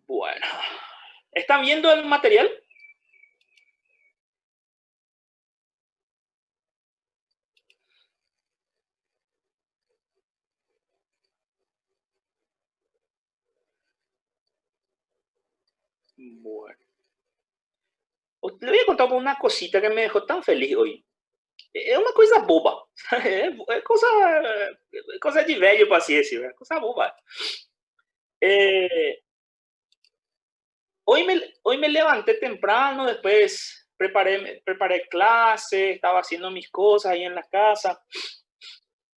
Bueno. ¿Están viendo el material? Bueno. Le voy a contar una cosita que me dejó tan feliz hoy. É uma coisa boba. É coisa de velho, para assim decir. É coisa boba. Eh, hoy me levanté temprano, después preparé clase, estaba haciendo mis cosas ahí en la casa,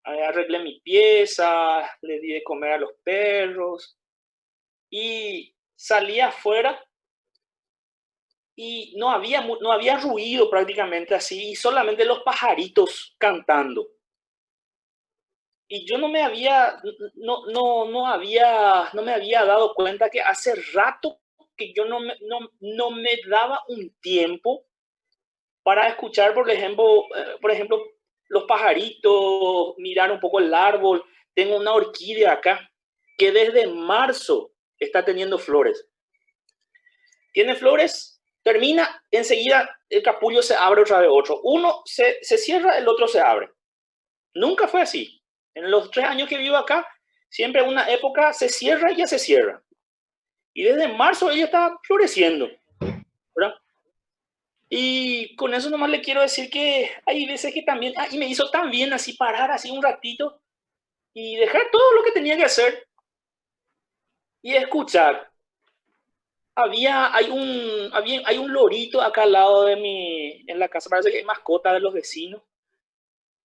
arreglé mi pieza, le di de comer a los perros y salí afuera y no había ruido prácticamente así, y solamente los pajaritos cantando. Y yo no me había dado cuenta que hace rato que yo no me daba un tiempo para escuchar, por ejemplo, los pajaritos, mirar un poco el árbol. Tengo una orquídea acá que desde marzo está teniendo flores. Tiene flores, termina, enseguida el capullo se abre otra vez otro. Uno se cierra, el otro se abre. Nunca fue así. En los 3 años que vivo acá, siempre una época se cierra y ya se cierra. Y desde marzo ella está floreciendo, ¿verdad? Y con eso nomás le quiero decir que hay veces que también, y me hizo tan bien así parar así un ratito y dejar todo lo que tenía que hacer y escuchar. Hay un lorito acá al lado en la casa, parece que es mascota de los vecinos.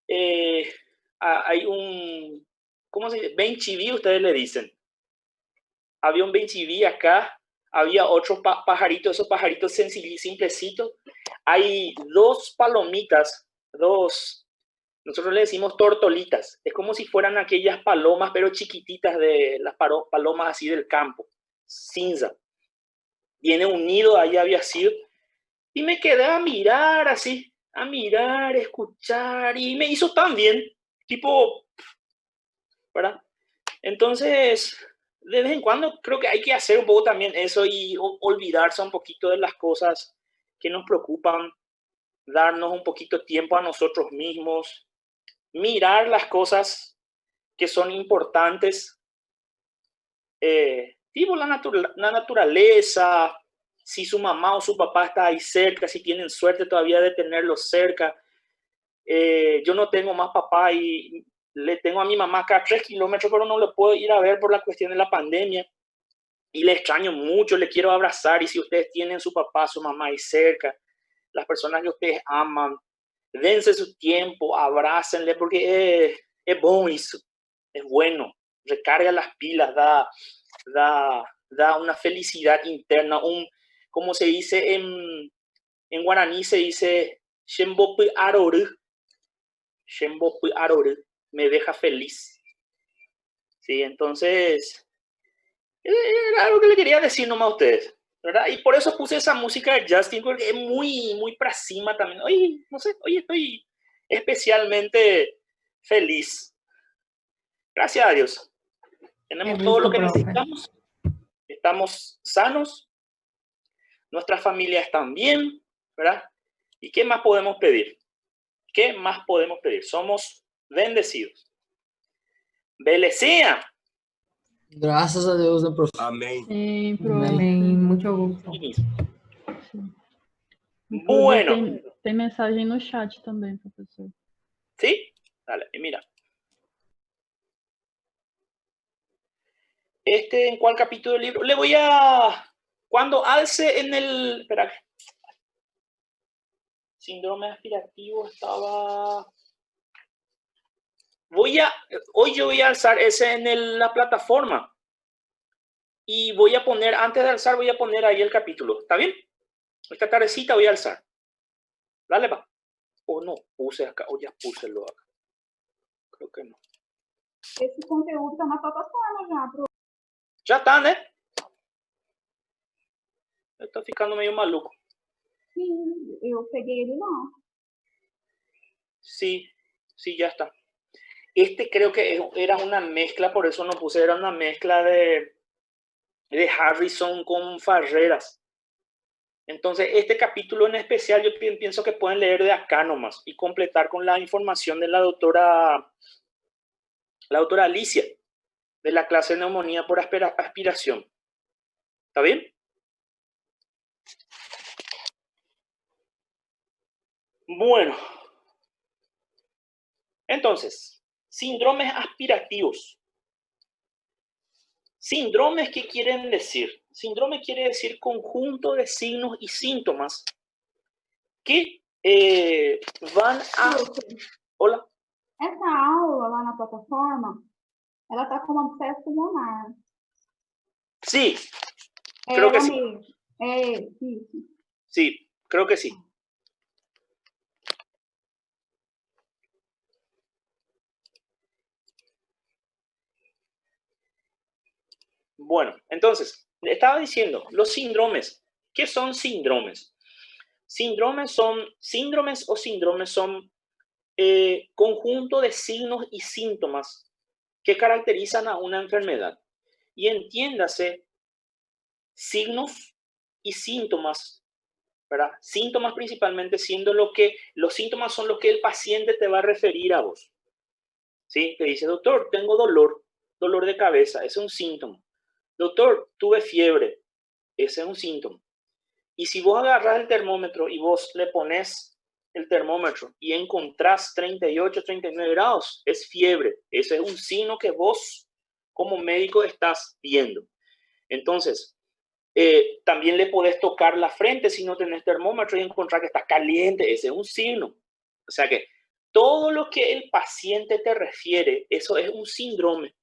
Eh, hay un, ¿cómo se dice? Benchiví, ustedes le dicen. Había un benchiví acá, había otros pajaritos, esos pajaritos simplecitos. Hay dos palomitas, nosotros le decimos tortolitas. Es como si fueran aquellas palomas, pero chiquititas de las palomas así del campo. Cinza. Viene un nido, ahí había sido. Y me quedé a mirar así, a mirar, escuchar. Y me hizo tan bien, tipo, ¿verdad? Entonces, de vez en cuando creo que hay que hacer un poco también eso y olvidarse un poquito de las cosas que nos preocupan, darnos un poquito de tiempo a nosotros mismos, mirar las cosas que son importantes, tipo la naturaleza, si su mamá o su papá está ahí cerca, si tienen suerte todavía de tenerlos cerca. Yo no tengo más papá y le tengo a mi mamá acá a 3 kilómetros, pero no lo puedo ir a ver por la cuestión de la pandemia. Y le extraño mucho, le quiero abrazar. Y si ustedes tienen su papá, su mamá ahí cerca, las personas que ustedes aman, dense su tiempo, abrácenle, porque es bueno eso, es bueno, recarga las pilas, da una felicidad interna, como se dice en guaraní, se dice, Shembopi Aroru, Shembopi Aroru, me deja feliz. Sí, entonces, era algo que le quería decir nomás a ustedes, ¿verdad? Y por eso puse esa música de Justin, porque es muy para cima también. Hoy, no sé, hoy estoy especialmente feliz. Gracias a Dios. Qué Tenemos todo lo gusto, que profe. necesitamos, estamos sanos, nuestras familias están bien, ¿verdad? ¿Y qué más podemos pedir? ¿Qué más podemos pedir? Somos bendecidos. Belecea. Graças a Deus, né, prof? Amém. Sim, prof. Amém. Muito gusto. Sim. Inclusive, Bueno. tem mensagem no chat também, professor. ¿Sí? Dale, mira. ¿En cuál capítulo del libro? Le voy a... Cuando alce en el... Espera. Síndrome aspirativo estaba... Hoy yo voy a alzar ese en la plataforma. Y voy a poner, antes de alzar, voy a poner ahí el capítulo. ¿Está bien? Esta tardecita voy a alzar. Dale, va. O no, puse acá, o ya puse lo acá. Creo que no. Esse conteúdo está na plataforma já, pro. Já está, né? Eu tô ficando meio maluco. Sim, eu peguei ele lá. Sí, sí, ya está. Creo que era una mezcla, por eso no puse, era una mezcla de Harrison con Farreras. Entonces, este capítulo en especial yo pienso que pueden leer de acá nomás y completar con la información de la doctora Alicia, de la clase de neumonía por aspiración. ¿Está bien? Bueno. Entonces, síndromes aspirativos. Síndromes, ¿qué quieren decir? Síndrome quiere decir conjunto de signos y síntomas que van a... Hola. Essa aula lá na plataforma, ela tá como abscesso pulmonar. Sí, creo que sí. Sí. Sí, creo que sí. Bueno, entonces, le estaba diciendo, los síndromes. ¿Qué son síndromes? Síndromes son conjunto de signos y síntomas que caracterizan a una enfermedad. Y entiéndase, signos y síntomas, ¿verdad? Síntomas principalmente siendo los síntomas son los que el paciente te va a referir a vos. ¿Sí? Te dice, doctor, tengo dolor de cabeza, ese es un síntoma. Doctor, tuve fiebre, ese es un síntoma. Y si vos agarrás el termómetro y vos le pones el termómetro y encontrás 38, 39 grados, es fiebre. Ese es un signo que vos como médico estás viendo. Entonces, también le podés tocar la frente si no tenés termómetro y encontrar que está caliente. Ese es un signo. O sea que todo lo que el paciente te refiere, eso es un síndrome,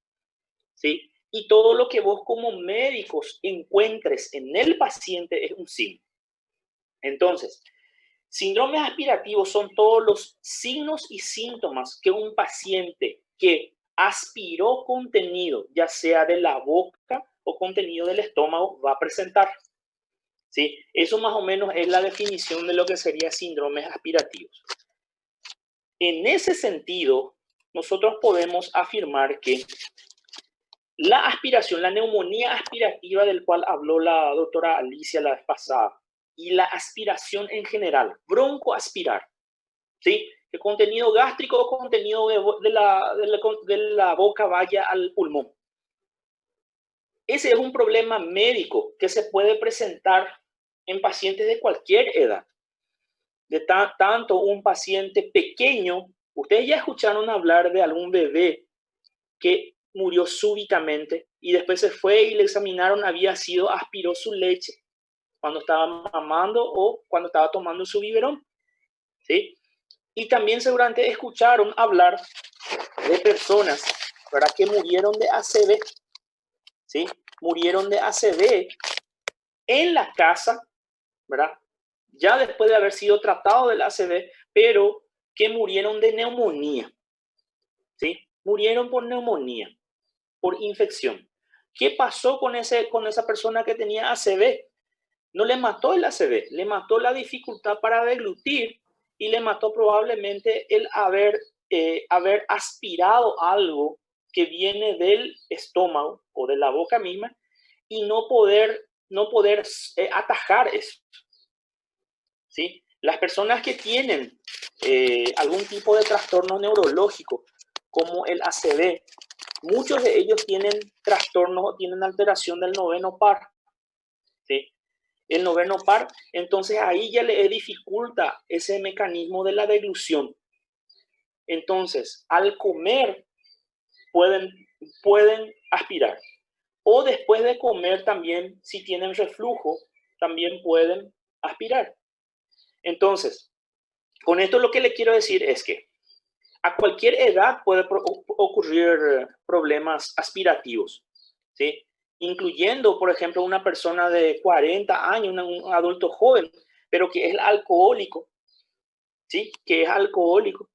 ¿sí? Y todo lo que vos como médicos encuentres en el paciente es un signo. Entonces, síndromes aspirativos son todos los signos y síntomas que un paciente que aspiró contenido, ya sea de la boca o contenido del estómago, va a presentar. ¿Sí? Eso más o menos es la definición de lo que sería síndromes aspirativos. En ese sentido, nosotros podemos afirmar que la aspiración, la neumonía aspirativa del cual habló la doctora Alicia la vez pasada, y la aspiración en general, broncoaspirar, ¿sí? El contenido gástrico o contenido de la boca vaya al pulmón. Ese es un problema médico que se puede presentar en pacientes de cualquier edad. Tanto un paciente pequeño, ustedes ya escucharon hablar de algún bebé que murió súbitamente y después se fue y le examinaron, aspiró su leche cuando estaba mamando o cuando estaba tomando su biberón, ¿sí? Y también seguramente escucharon hablar de personas, ¿verdad?, que murieron de ACV, ¿sí? Murieron de ACV en la casa, ¿verdad? Ya después de haber sido tratado del ACV, pero que murieron de neumonía, ¿sí? Murieron por neumonía, por infección. ¿Qué pasó con esa persona que tenía ACV? No le mató el ACV, le mató la dificultad para deglutir y le mató probablemente el haber aspirado algo que viene del estómago o de la boca misma y no poder atajar eso. ¿Sí? Las personas que tienen algún tipo de trastorno neurológico como el ACV, muchos de ellos tienen trastornos o tienen alteración del noveno par. ¿Sí? El noveno par, entonces ahí ya le dificulta ese mecanismo de la deglución. Entonces, al comer pueden aspirar. O después de comer también, si tienen reflujo, también pueden aspirar. Entonces, con esto lo que le quiero decir es que a cualquier edad puede ocurrir problemas aspirativos, ¿sí? Incluyendo, por ejemplo, una persona de 40 años, un adulto joven, pero que es alcohólico, ¿sí? Que es alcohólico,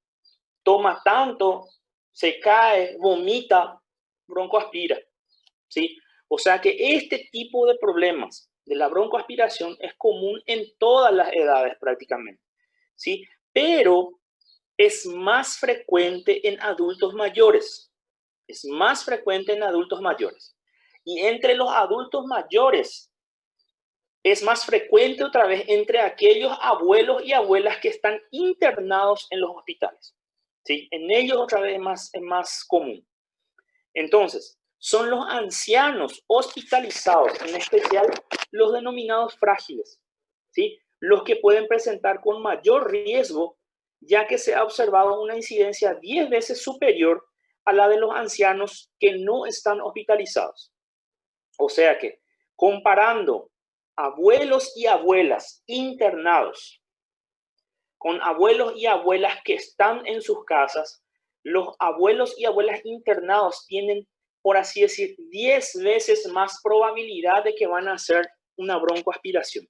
toma tanto, se cae, vomita, broncoaspira, ¿sí? O sea que este tipo de problemas de la broncoaspiración es común en todas las edades prácticamente, ¿sí? Pero es más frecuente en adultos mayores. Es más frecuente en adultos mayores. Y entre los adultos mayores es más frecuente otra vez entre aquellos abuelos y abuelas que están internados en los hospitales. ¿Sí? En ellos otra vez es más común. Entonces, son los ancianos hospitalizados, en especial los denominados frágiles, ¿sí? Los que pueden presentar con mayor riesgo, ya que se ha observado una incidencia 10 veces superior a la de los ancianos que no están hospitalizados. O sea que, comparando abuelos y abuelas internados con abuelos y abuelas que están en sus casas, los abuelos y abuelas internados tienen, por así decir, 10 veces más probabilidad de que van a hacer una broncoaspiración.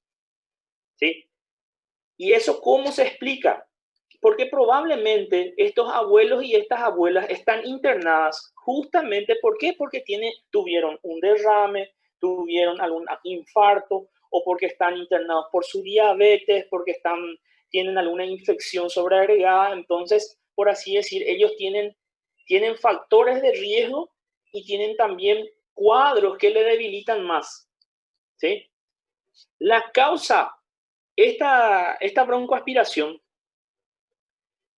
¿Sí? ¿Y eso cómo se explica? Porque probablemente estos abuelos y estas abuelas están internadas justamente, ¿por qué? Porque tuvieron un derrame, tuvieron algún infarto, o porque están internados por su diabetes, porque tienen alguna infección sobreagregada. Entonces, por así decir, ellos tienen factores de riesgo y tienen también cuadros que le debilitan más. ¿Sí? La causa, esta broncoaspiración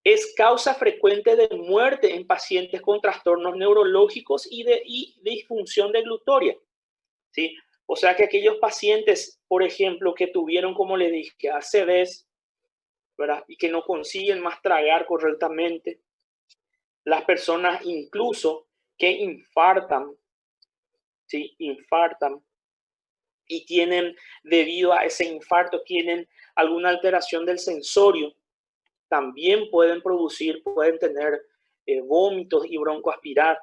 es causa frecuente de muerte en pacientes con trastornos neurológicos y disfunción de glutoria. ¿Sí? O sea que aquellos pacientes, por ejemplo, que tuvieron, como les dije, ACVs, ¿verdad? Y que no consiguen más tragar correctamente, las personas incluso que infartan, ¿sí? Infartan y tienen, debido a ese infarto, tienen alguna alteración del sensorio, también pueden tener vómitos y broncoaspirar.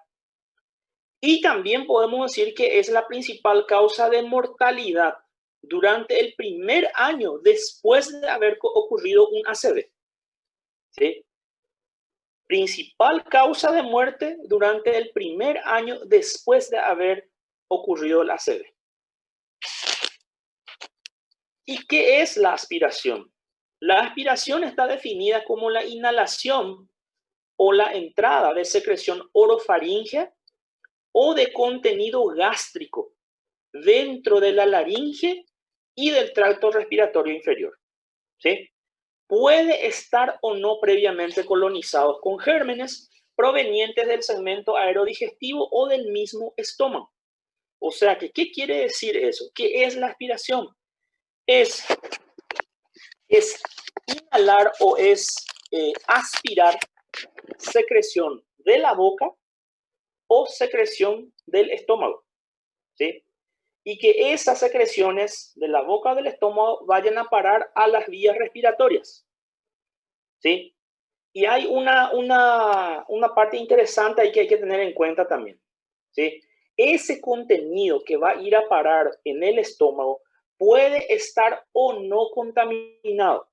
Y también podemos decir que es la principal causa de mortalidad durante el primer año después de haber ocurrido un ACV. ¿Sí? Principal causa de muerte durante el primer año después de haber ocurrido el ACV. ¿Y qué es la aspiración? La aspiración está definida como la inhalación o la entrada de secreción orofaríngea o de contenido gástrico dentro de la laringe y del tracto respiratorio inferior. ¿Sí? Puede estar o no previamente colonizados con gérmenes provenientes del segmento aerodigestivo o del mismo estómago. O sea que, ¿qué quiere decir eso? ¿Qué es la aspiración? Es inhalar o es aspirar secreción de la boca o secreción del estómago. ¿Sí? Y que esas secreciones de la boca o del estómago vayan a parar a las vías respiratorias. ¿Sí? Y hay una parte interesante ahí que hay que tener en cuenta también. ¿Sí? Ese contenido que va a ir a parar en el estómago puede estar o no contaminado.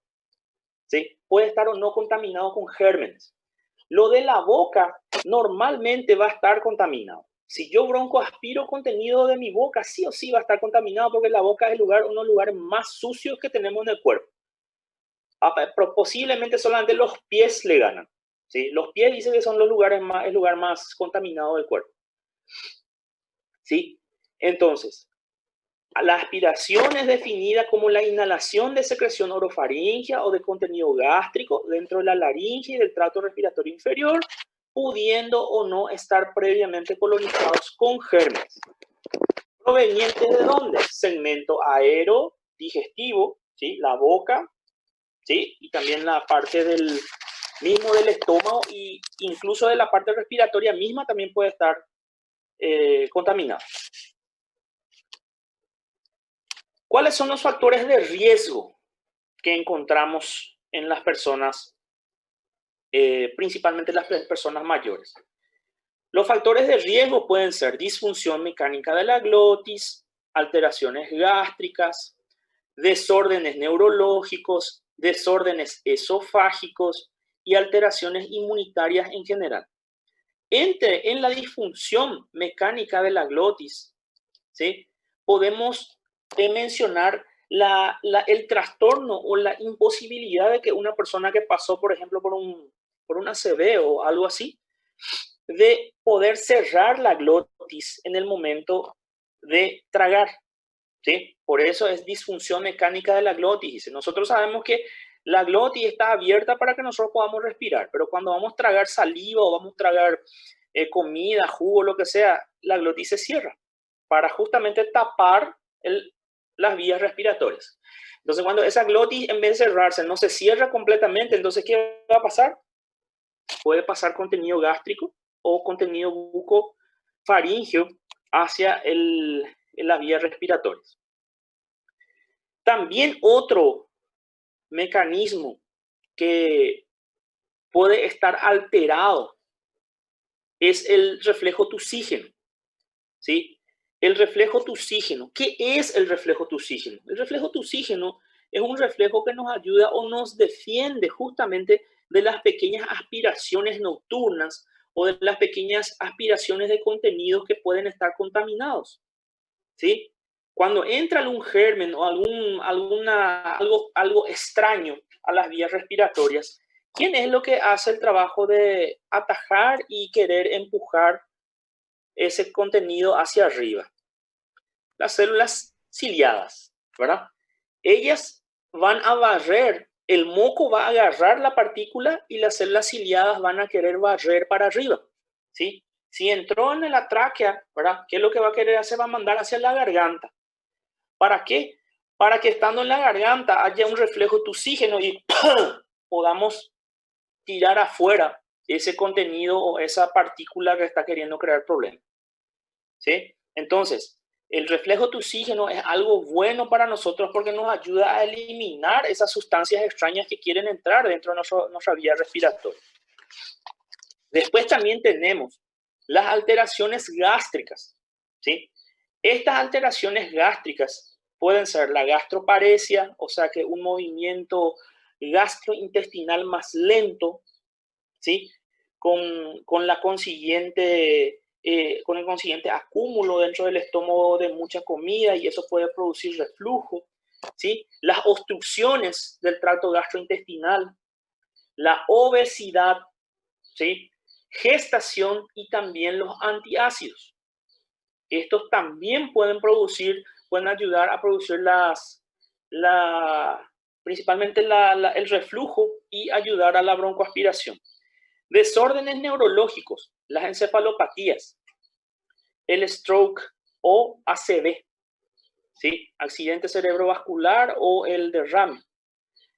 ¿Sí? Puede estar o no contaminado con gérmenes. Lo de la boca normalmente va a estar contaminado. Si yo broncoaspiro contenido de mi boca, sí o sí va a estar contaminado porque la boca es uno de los lugares más sucios que tenemos en el cuerpo. Pero posiblemente solamente los pies le ganan. ¿Sí? Los pies dicen que son el lugar más contaminado del cuerpo. ¿Sí? Entonces, la aspiración es definida como la inhalación de secreción orofaríngea o de contenido gástrico dentro de la laringe y del tracto respiratorio inferior, pudiendo o no estar previamente colonizados con gérmenes. ¿Provenientes de dónde? Segmento aerodigestivo, ¿sí? La boca, ¿sí? Y también la parte del estómago e incluso de la parte respiratoria misma también puede estar contaminada. ¿Cuáles son los factores de riesgo que encontramos en las personas, principalmente las personas mayores? Los factores de riesgo pueden ser disfunción mecánica de la glotis, alteraciones gástricas, desórdenes neurológicos, desórdenes esofágicos y alteraciones inmunitarias en general. En la disfunción mecánica de la glotis, ¿sí? Podemos mencionar el trastorno o la imposibilidad de que una persona que pasó, por ejemplo, por un ACV o algo así, de poder cerrar la glotis en el momento de tragar, ¿sí? Por eso es disfunción mecánica de la glotis. Nosotros sabemos que la glotis está abierta para que nosotros podamos respirar, pero cuando vamos a tragar saliva o vamos a tragar comida, jugo, lo que sea, la glotis se cierra para justamente tapar las vías respiratorias. Entonces, cuando esa glotis, en vez de cerrarse, no se cierra completamente, entonces, ¿qué va a pasar? Puede pasar contenido gástrico o contenido bucofaríngeo hacia las vías respiratorias. También otro mecanismo que puede estar alterado es el reflejo tusígeno, ¿sí? El reflejo tusígeno. ¿Qué es el reflejo tusígeno? El reflejo tusígeno es un reflejo que nos ayuda o nos defiende justamente de las pequeñas aspiraciones nocturnas o de las pequeñas aspiraciones de contenidos que pueden estar contaminados, ¿sí? Cuando entra algún germen o algo extraño a las vías respiratorias, ¿quién es lo que hace el trabajo de atajar y querer empujar ese contenido hacia arriba? Las células ciliadas, ¿verdad? Ellas van a barrer, el moco va a agarrar la partícula y las células ciliadas van a querer barrer para arriba, ¿sí? Si entró en la tráquea, ¿verdad? ¿Qué es lo que va a querer hacer? Va a mandar hacia la garganta. ¿Para qué? Para que estando en la garganta haya un reflejo tusígeno y podamos tirar afuera ese contenido o esa partícula que está queriendo crear problema, ¿sí? Entonces, el reflejo tusígeno es algo bueno para nosotros porque nos ayuda a eliminar esas sustancias extrañas que quieren entrar dentro de nuestra vía respiratoria. Después también tenemos las alteraciones gástricas, ¿sí? Estas alteraciones gástricas pueden ser la gastroparesia, o sea que un movimiento gastrointestinal más lento, ¿sí? Con el consiguiente acúmulo dentro del estómago de mucha comida y eso puede producir reflujo, ¿sí? Las obstrucciones del tracto gastrointestinal, la obesidad, ¿sí? Gestación y también los antiácidos. Estos también pueden ayudar a producir principalmente el reflujo y ayudar a la broncoaspiración. Desórdenes neurológicos, las encefalopatías, el stroke o ACV, ¿sí? Accidente cerebrovascular o el derrame.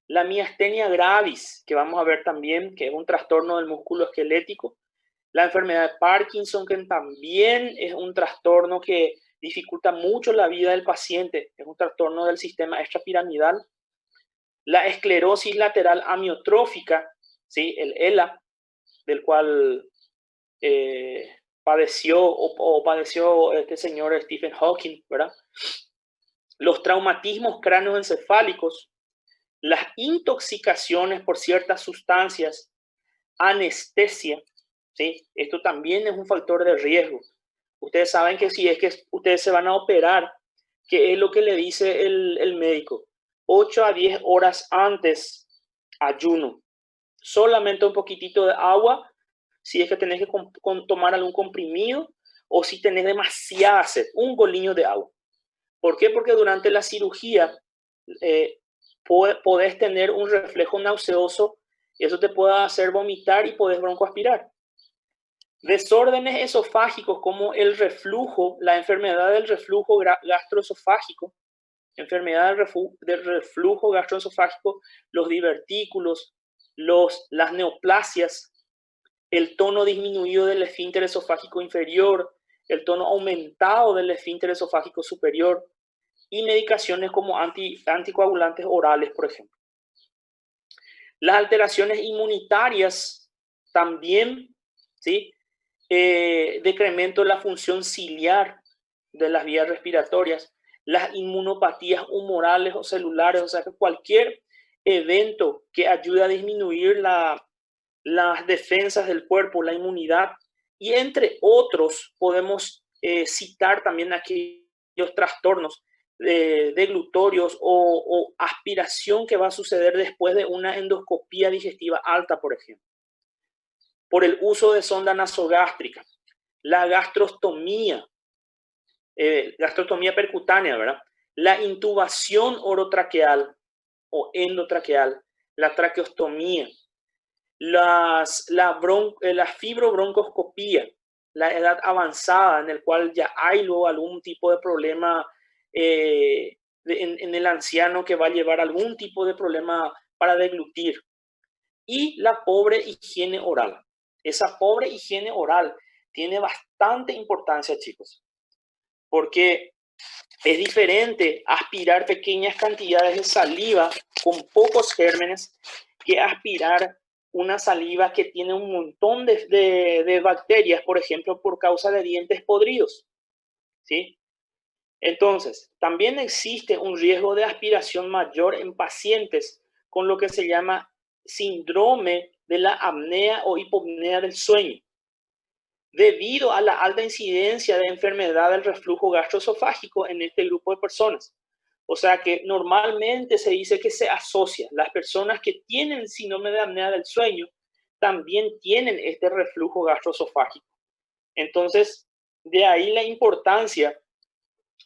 La miastenia gravis, que vamos a ver también, que es un trastorno del músculo esquelético. La enfermedad de Parkinson, que también es un trastorno que dificulta mucho la vida del paciente, es un trastorno del sistema extrapiramidal. La esclerosis lateral amiotrófica, ¿sí? El ELA, del cual padeció este señor Stephen Hawking, ¿verdad? Los traumatismos cráneoencefálicos, las intoxicaciones por ciertas sustancias, anestesia, ¿sí? Esto también es un factor de riesgo. Ustedes saben que si es que ustedes se van a operar, ¿qué es lo que le dice el médico? 8 a 10 horas antes, ayuno. Solamente un poquitito de agua, si es que tenés que tomar algún comprimido o si tenés demasiada sed, un goliño de agua. ¿Por qué? Porque durante la cirugía podés tener un reflejo nauseoso y eso te puede hacer vomitar y podés broncoaspirar. Desórdenes esofágicos como el reflujo, la enfermedad del reflujo gastroesofágico, enfermedad del reflujo gastroesofágico, los divertículos, las neoplasias, el tono disminuido del esfínter esofágico inferior, el tono aumentado del esfínter esofágico superior y medicaciones como anticoagulantes orales, por ejemplo. Las alteraciones inmunitarias también, ¿sí? Decremento de la función ciliar de las vías respiratorias, las inmunopatías humorales o celulares, o sea que cualquier evento que ayude a disminuir las defensas del cuerpo, la inmunidad, y entre otros podemos citar también aquellos trastornos de glutorios o aspiración que va a suceder después de una endoscopía digestiva alta, por ejemplo. Por el uso de sonda nasogástrica, la gastrostomía, gastrostomía percutánea, ¿verdad? La intubación orotraqueal o endotraqueal, la traqueostomía, la fibrobroncoscopía, la edad avanzada en el cual ya hay luego algún tipo de problema en el anciano que va a llevar algún tipo de problema para deglutir. Y la pobre higiene oral. Esa pobre higiene oral tiene bastante importancia, chicos, porque es diferente aspirar pequeñas cantidades de saliva con pocos gérmenes que aspirar una saliva que tiene un montón de bacterias, por ejemplo, por causa de dientes podridos, ¿sí? Entonces, también existe un riesgo de aspiración mayor en pacientes con lo que se llama síndrome de la apnea o hipopnea del sueño, debido a la alta incidencia de enfermedad del reflujo gastroesofágico en este grupo de personas. O sea que normalmente se dice que se asocia. Las personas que tienen síndrome de apnea del sueño también tienen este reflujo gastroesofágico. Entonces, de ahí la importancia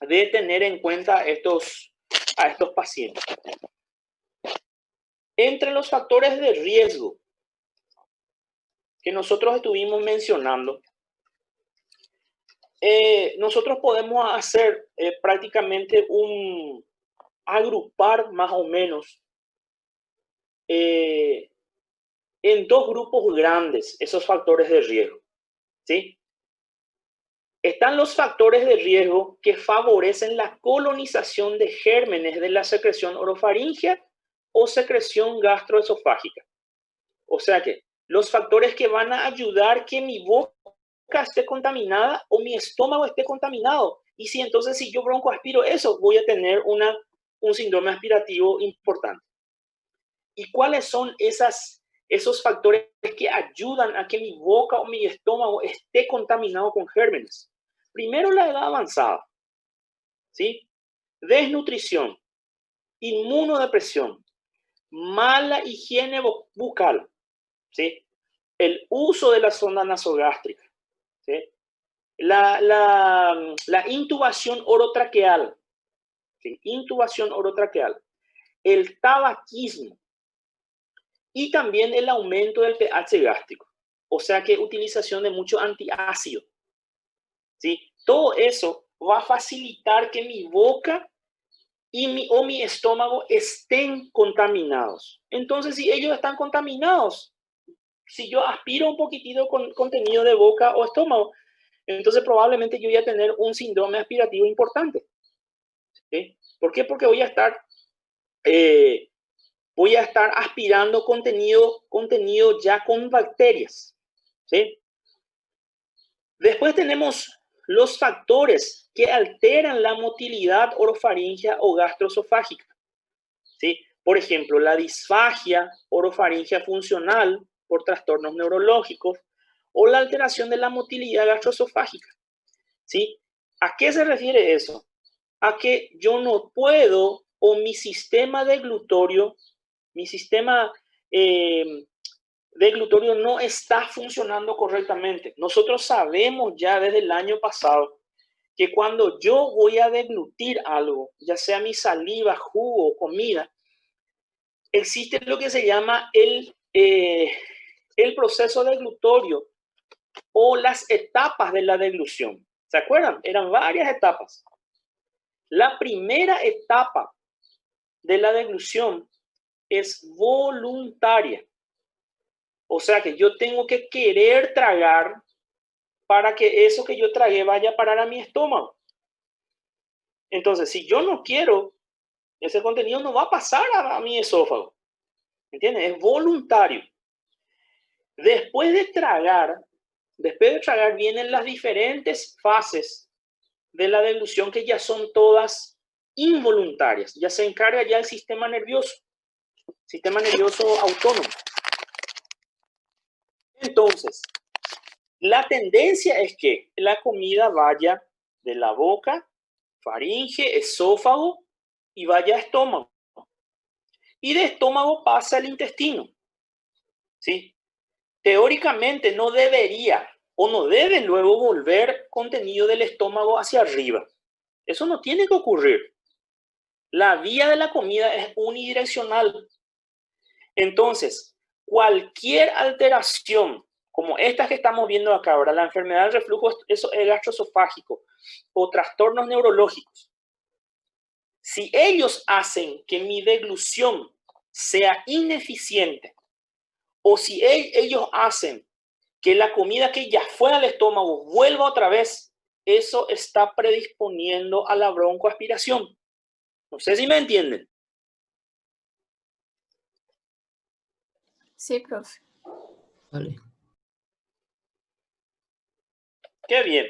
de tener en cuenta a estos pacientes. Entre los factores de riesgo que nosotros estuvimos mencionando, nosotros podemos hacer prácticamente agrupar más o menos en dos grupos grandes esos factores de riesgo, ¿sí? Están los factores de riesgo que favorecen la colonización de gérmenes de la secreción orofaringea o secreción gastroesofágica. O sea que los factores que van a ayudar que mi boca esté contaminada o mi estómago esté contaminado. Y si entonces si yo broncoaspiro eso, voy a tener un síndrome aspirativo importante. ¿Y cuáles son esos factores que ayudan a que mi boca o mi estómago esté contaminado con gérmenes? Primero, la edad avanzada, ¿sí? Desnutrición, inmunodepresión, mala higiene bucal, ¿sí? El uso de la sonda nasogástrica, ¿sí? La intubación orotraqueal, ¿sí? Intubación orotraqueal, el tabaquismo y también el aumento del pH gástrico. O sea que utilización de mucho antiácido, ¿sí? Todo eso va a facilitar que mi boca o mi estómago estén contaminados. Entonces, si ellos están contaminados, si yo aspiro un poquitito con contenido de boca o estómago, entonces probablemente yo voy a tener un síndrome aspirativo importante. ¿Sí? ¿Por qué? Porque voy a estar aspirando contenido ya con bacterias. ¿Sí? Después tenemos los factores que alteran la motilidad orofaringea o gastroesofágica, ¿sí? Por ejemplo, la disfagia orofaringea funcional por trastornos neurológicos o la alteración de la motilidad gastroesofágica, ¿sí? ¿A qué se refiere eso? A que yo no puedo, o mi sistema deglutorio no está funcionando correctamente. Nosotros sabemos ya desde el año pasado que cuando yo voy a deglutir algo, ya sea mi saliva, jugo o comida, existe lo que se llama el proceso deglutorio o las etapas de la deglución. ¿Se acuerdan? Eran varias etapas. La primera etapa de la deglución es voluntaria. O sea que yo tengo que querer tragar para que eso que yo tragué vaya a parar a mi estómago. Entonces, si yo no quiero, ese contenido no va a pasar a mi esófago. ¿Entiendes? Es voluntario. Después de tragar vienen las diferentes fases de la deglución que ya son todas involuntarias. Ya se encarga ya el sistema nervioso autónomo. Entonces, la tendencia es que la comida vaya de la boca, faringe, esófago y vaya a estómago. Y de estómago pasa al intestino. ¿Sí? Teóricamente no debería o no debe luego volver contenido del estómago hacia arriba. Eso no tiene que ocurrir. La vía de la comida es unidireccional. Entonces, cualquier alteración, como estas que estamos viendo acá, ahora, la enfermedad del reflujo gastroesofágico o trastornos neurológicos, si ellos hacen que mi deglución sea ineficiente, o si ellos hacen que la comida que ya fue al estómago vuelva otra vez, eso está predisponiendo a la broncoaspiración. No sé si me entienden. Sí, profe. Vale. Qué bien.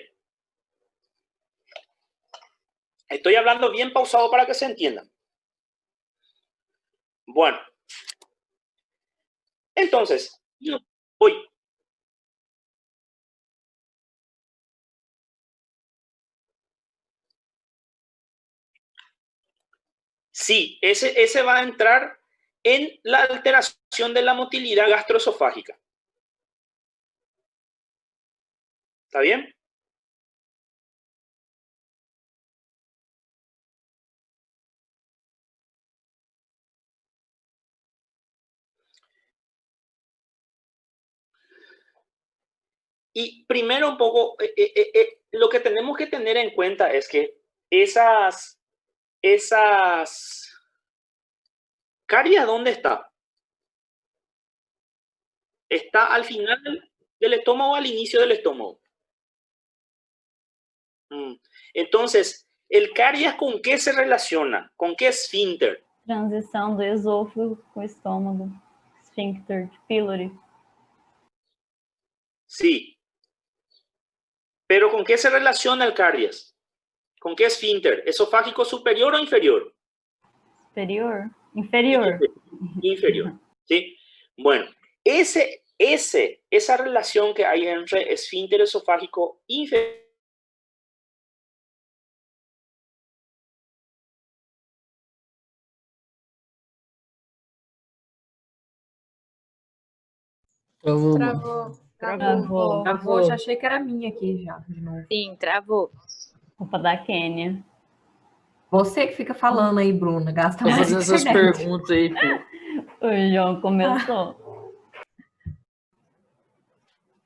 Estoy hablando bien pausado para que se entienda. Bueno. Entonces, hoy. Sí, ese va a entrar en la alteración de la motilidad gastroesofágica. ¿Está bien? Y primero un poco, lo que tenemos que tener en cuenta es que esas caries, ¿dónde está? Está al final del estómago o al inicio del estómago. Entonces, ¿el caries con qué se relaciona? ¿Con qué esfínter? Transição do esôfago com o estômago. Esfíncter de pylori. Sí. ¿Pero con qué se relaciona el caries? ¿Con qué esfínter? ¿Esofágico superior o inferior? Superior? Inferior. Inferior. ¿Sí? Bueno, esa relación que hay entre esfínter esofágico inferior Travou, mano. Travou. Travou. Travou, já achei que era minha aqui já, de novo. Sim, travou. Culpa da Kênia. Você que fica falando aí, Bruna, gasta Tô mais fazendo essas internet. perguntas aí, pô. O João começou.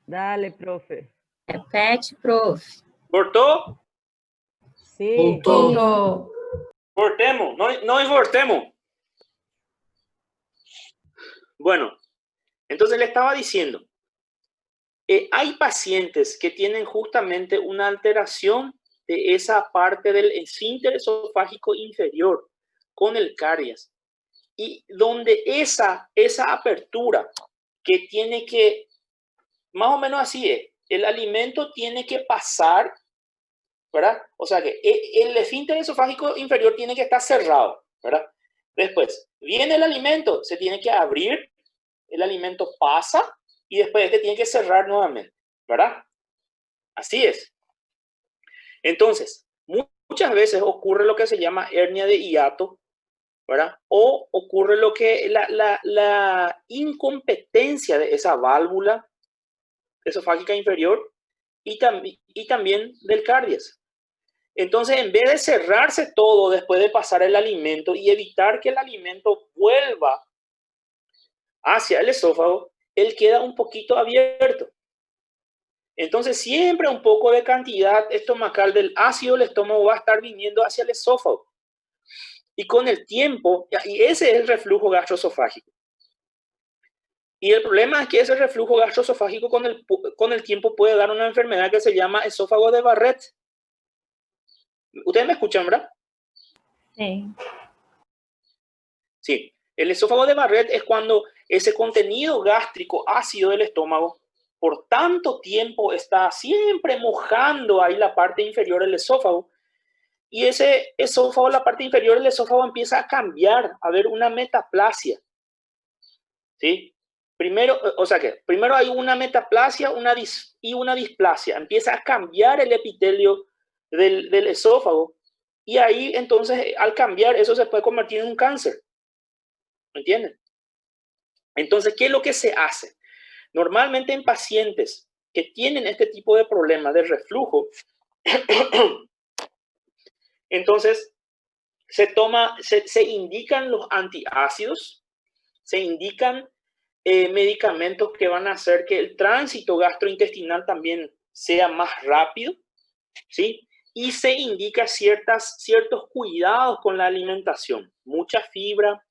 Dale, profe. Repete, prof. cortó. Sí. Voltou. Voltou. Voltemos, no voltemos. Bueno, entonces le estaba diciendo, hay pacientes que tienen justamente una alteración de esa parte del esfínter esofágico inferior con el caries. Y donde esa apertura que tiene que, más o menos así es, el alimento tiene que pasar, ¿verdad? O sea que el esfínter esofágico inferior tiene que estar cerrado, ¿verdad? Después, viene el alimento, se tiene que abrir, el alimento pasa y después tiene que cerrar nuevamente, ¿verdad? Así es. Entonces, muchas veces ocurre lo que se llama hernia de hiato, ¿verdad? O ocurre lo que la incompetencia de esa válvula esofágica inferior y también del caries. Entonces, en vez de cerrarse todo después de pasar el alimento y evitar que el alimento vuelva hacia el esófago, él queda un poquito abierto. Entonces, siempre un poco de cantidad estomacal del ácido del estómago va a estar viniendo hacia el esófago. Y con el tiempo, y ese es el reflujo gastroesofágico. Y el problema es que ese reflujo gastroesofágico con el tiempo puede dar una enfermedad que se llama esófago de Barrett. ¿Ustedes me escuchan, verdad? Sí. Sí. El esófago de Barrett es cuando ese contenido gástrico ácido del estómago por tanto tiempo está siempre mojando ahí la parte inferior del esófago. Y ese esófago, la parte inferior del esófago empieza a cambiar, a ver una metaplasia. ¿Sí? Primero, o sea que primero hay una metaplasia y una displasia. Empieza a cambiar el epitelio del esófago. Y ahí entonces al cambiar eso se puede convertir en un cáncer. ¿Me entienden? Entonces, ¿qué es lo que se hace? Normalmente en pacientes que tienen este tipo de problemas de reflujo, Entonces, se indican los antiácidos, se indican medicamentos que van a hacer que el tránsito gastrointestinal también sea más rápido, ¿sí? Y se indica ciertos cuidados con la alimentación, mucha fibra,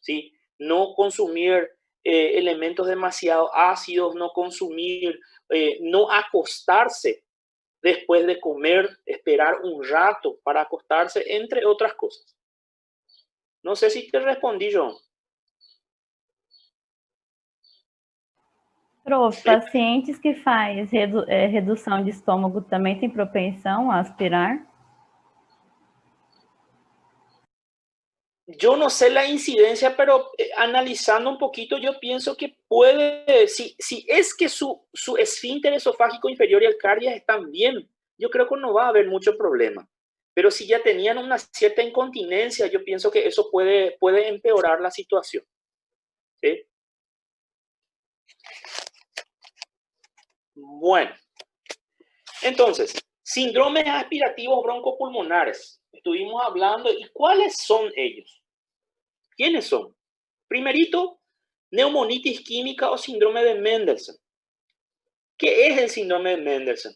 ¿sí? No consumir elementos demasiado ácidos, no consumir, no acostarse después de comer, esperar un rato para acostarse, entre otras cosas. No sé si te respondí yo. Prof, pacientes que faz redução de estômago também tem propensão a aspirar? Yo no sé la incidencia, pero analizando un poquito, yo pienso que puede, si es que su esfínter esofágico inferior y el cardias están bien, yo creo que no va a haber mucho problema. Pero si ya tenían una cierta incontinencia, yo pienso que eso puede empeorar la situación. ¿Sí? Bueno, entonces, síndromes aspirativos broncopulmonares. Estuvimos hablando, ¿y cuáles son ellos? ¿Quiénes son? Primerito, neumonitis química o síndrome de Mendelssohn. ¿Qué es el síndrome de Mendelssohn?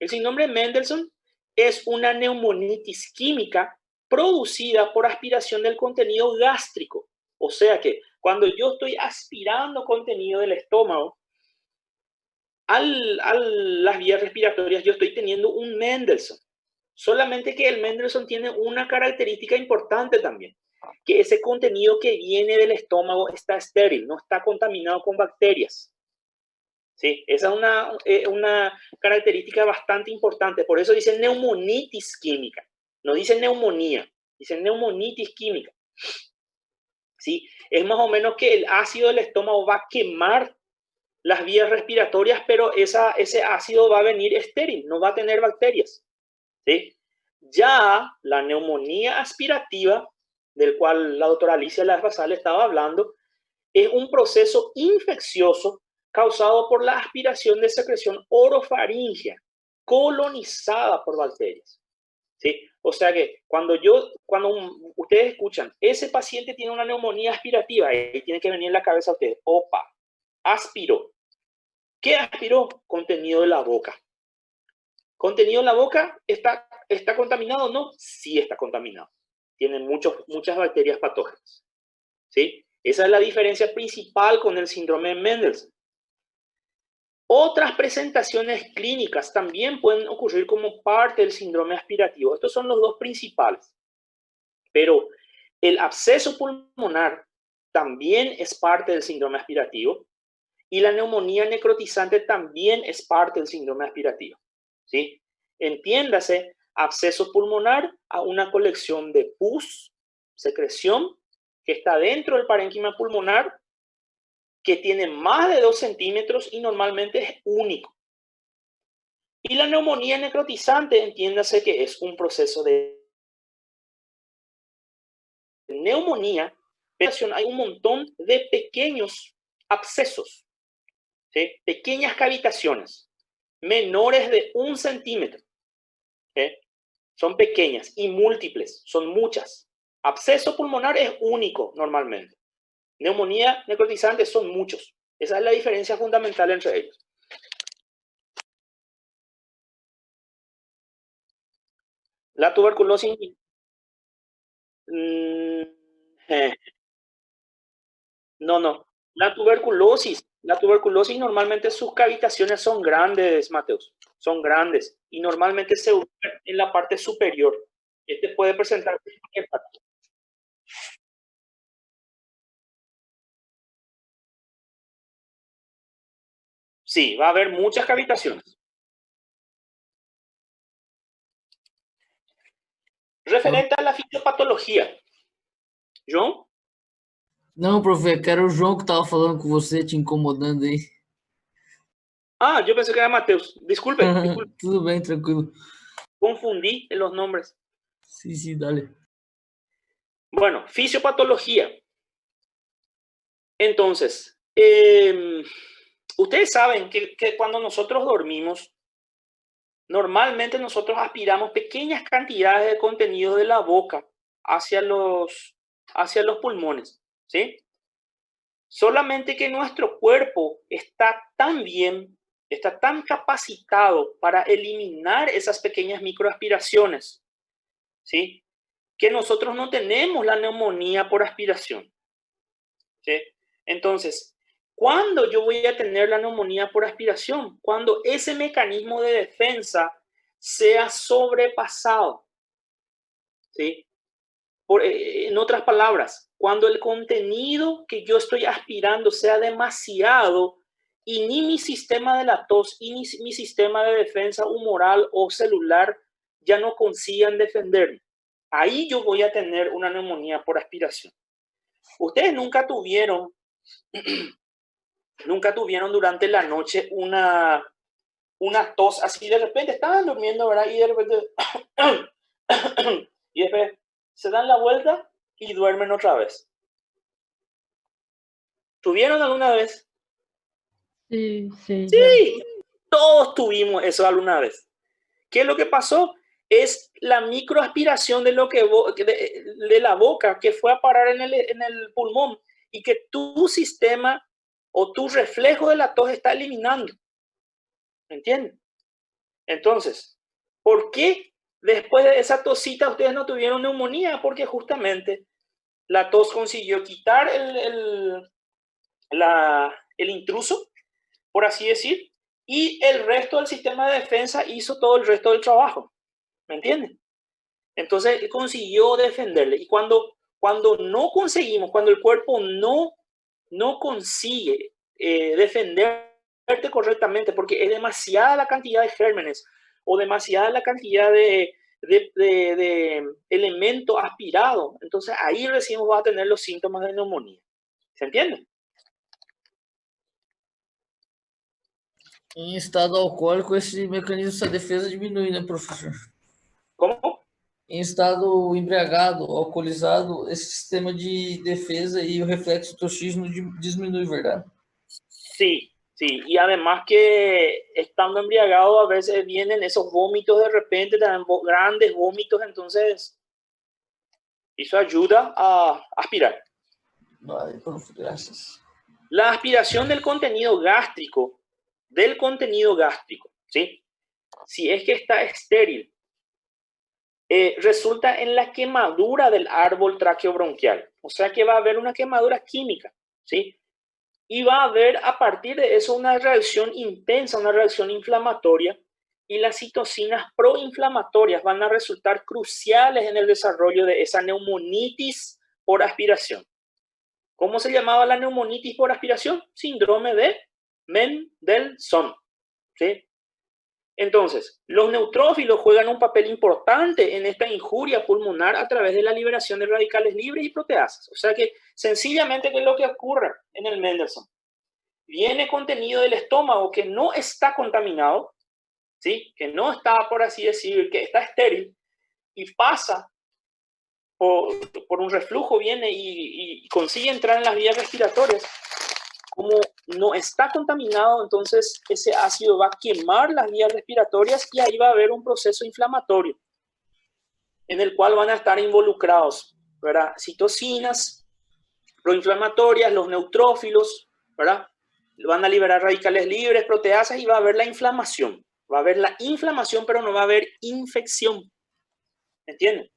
El síndrome de Mendelssohn es una neumonitis química producida por aspiración del contenido gástrico. O sea que cuando yo estoy aspirando contenido del estómago a las vías respiratorias, yo estoy teniendo un Mendelssohn. Solamente que el Mendelssohn tiene una característica importante también, que ese contenido que viene del estómago está estéril, no está contaminado con bacterias. ¿Sí? Esa es una característica bastante importante. Por eso dice neumonitis química. No dice neumonía, dice neumonitis química. ¿Sí? Es más o menos que el ácido del estómago va a quemar las vías respiratorias, pero ese ácido va a venir estéril, no va a tener bacterias. ¿Sí? Ya la neumonía aspirativa, del cual la doctora Alicia Larrazal estaba hablando, es un proceso infeccioso causado por la aspiración de secreción orofaringea colonizada por bacterias. ¿Sí? O sea que cuando ustedes escuchan, ese paciente tiene una neumonía aspirativa, ahí tiene que venir en la cabeza a ustedes, opa, aspiró. ¿Qué aspiró? Contenido de la boca. ¿Contenido de la boca está contaminado? No, sí está contaminado. Tiene muchas bacterias patógenas. ¿Sí? Esa es la diferencia principal con el síndrome de Mendelssohn. Otras presentaciones clínicas también pueden ocurrir como parte del síndrome aspirativo. Estos son los dos principales. Pero el absceso pulmonar también es parte del síndrome aspirativo y la neumonía necrotizante también es parte del síndrome aspirativo. ¿Sí? Entiéndase, absceso pulmonar a una colección de pus, secreción, que está dentro del parénquima pulmonar, que tiene más de 2 centímetros y normalmente es único. Y la neumonía necrotizante, entiéndase que es un proceso de neumonía, pero hay un montón de pequeños abscesos, ¿sí? Pequeñas cavitaciones, menores de 1 centímetro. ¿Sí? Son pequeñas y múltiples, son muchas. Absceso pulmonar es único normalmente. Neumonía necrotizante son muchos. Esa es la diferencia fundamental entre ellos. La tuberculosis... No. La tuberculosis normalmente sus cavitaciones son grandes, Mateus. Son grandes y normalmente se ubican en la parte superior. Este puede presentar cualquier parte. Sí, va a haber muchas cavitaciones. Referente a la fisiopatología. João? Não, profe, que era o João que tava falando com você, te incomodando aí. Ah, yo pensé que era Mateus. Disculpe. Tudo bem, tranquilo. Confundí los nombres. Sí, dale. Bueno, fisiopatología. Entonces, ustedes saben que cuando nosotros dormimos, Normalmente nosotros aspiramos pequeñas cantidades de contenido de la boca hacia los pulmones, ¿sí? Solamente que nuestro cuerpo está tan capacitado para eliminar esas pequeñas microaspiraciones, ¿sí? Que nosotros no tenemos la neumonía por aspiración, ¿sí? Entonces, ¿cuándo yo voy a tener la neumonía por aspiración? Cuando ese mecanismo de defensa sea sobrepasado, ¿sí? En otras palabras, cuando el contenido que yo estoy aspirando sea demasiado y ni mi sistema de la tos y ni mi sistema de defensa humoral o celular ya no consigan defenderme, ahí yo voy a tener una neumonía por aspiración. Ustedes nunca tuvieron durante la noche una tos así, de repente estaban durmiendo, ¿verdad? Y de repente y después se dan la vuelta y duermen otra vez. ¿Tuvieron alguna vez? Sí, sí. Sí, todos tuvimos eso alguna vez. ¿Qué es lo que pasó? Es la microaspiración de la boca que fue a parar en el pulmón y que tu sistema o tu reflejo de la tos está eliminando. ¿Entienden? Entonces, ¿por qué después de esa tosita ustedes no tuvieron neumonía? Porque justamente la tos consiguió quitar el intruso, por así decir, y el resto del sistema de defensa hizo todo el resto del trabajo. ¿Me entienden? Entonces consiguió defenderle. Y cuando no conseguimos, cuando el cuerpo no consigue defenderte correctamente, porque es demasiada la cantidad de gérmenes o demasiada la cantidad de elemento aspirado, entonces ahí recién va a tener los síntomas de neumonía. ¿Se entiende? Em estado alcoólico, esse mecanismo, essa defesa diminui, né, professor? ¿Cómo? Em estado embriagado, alcoolizado, esse sistema de defesa e o reflexo tosismo diminui, verdade? Sí, sí. Y además que estando embriagado a veces vienen esos vómitos de repente, grandes vómitos, entonces eso ayuda a aspirar. Vale, prof, graças. La aspiración del contenido gástrico, ¿sí? Si es que está estéril, resulta en la quemadura del árbol traqueobronquial. O sea que va a haber una quemadura química, ¿sí? Y va a haber a partir de eso una reacción intensa, una reacción inflamatoria, y las citocinas proinflamatorias van a resultar cruciales en el desarrollo de esa neumonitis por aspiración. ¿Cómo se llamaba la neumonitis por aspiración? Síndrome de Mendelssohn, ¿sí? Entonces, los neutrófilos juegan un papel importante en esta injuria pulmonar a través de la liberación de radicales libres y proteasas. O sea que, sencillamente, ¿qué es lo que ocurre en el Mendelssohn? Viene contenido del estómago que no está contaminado, ¿sí? Que no está, por así decir, que está estéril, y pasa por un reflujo, viene y consigue entrar en las vías respiratorias. Como no está contaminado, entonces ese ácido va a quemar las vías respiratorias y ahí va a haber un proceso inflamatorio en el cual van a estar involucrados, ¿verdad? Citocinas proinflamatorias, los neutrófilos, ¿verdad? Van a liberar radicales libres, proteasas, y va a haber la inflamación. Va a haber la inflamación, pero no va a haber infección. ¿Entienden?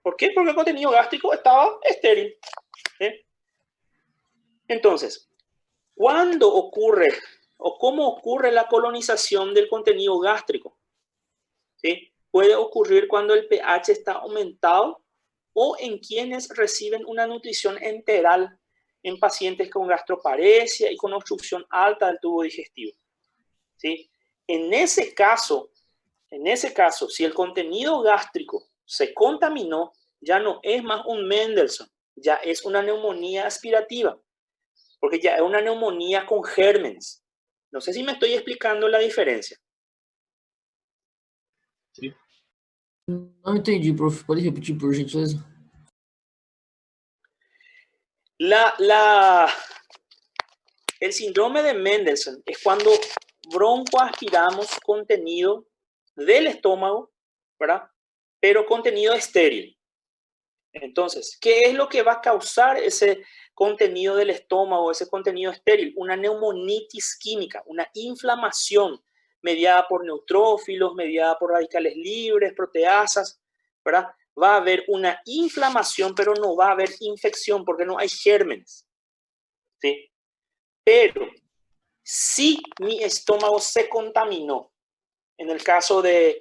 ¿Por qué? Porque el contenido gástrico estaba estéril. ¿Sí? Entonces, ¿cuándo ocurre o cómo ocurre la colonización del contenido gástrico? ¿Sí? Puede ocurrir cuando el pH está aumentado o en quienes reciben una nutrición enteral, en pacientes con gastroparesia y con obstrucción alta del tubo digestivo. ¿Sí? En ese caso, si el contenido gástrico se contaminó, ya no es más un Mendelssohn, ya es una neumonía aspirativa, porque ya es una neumonía con gérmenes. No sé si me estoy explicando la diferencia. Sí. Não entendi, prof. Pode repetir, por gentileza? El síndrome de Mendelssohn es cuando broncoaspiramos contenido del estómago, ¿verdad? Pero contenido estéril. Entonces, ¿qué es lo que va a causar ese contenido del estómago, ese contenido estéril? Una neumonitis química, una inflamación mediada por neutrófilos, mediada por radicales libres, proteasas, ¿verdad? Va a haber una inflamación, pero no va a haber infección porque no hay gérmenes, ¿sí? Pero si mi estómago se contaminó, en el caso de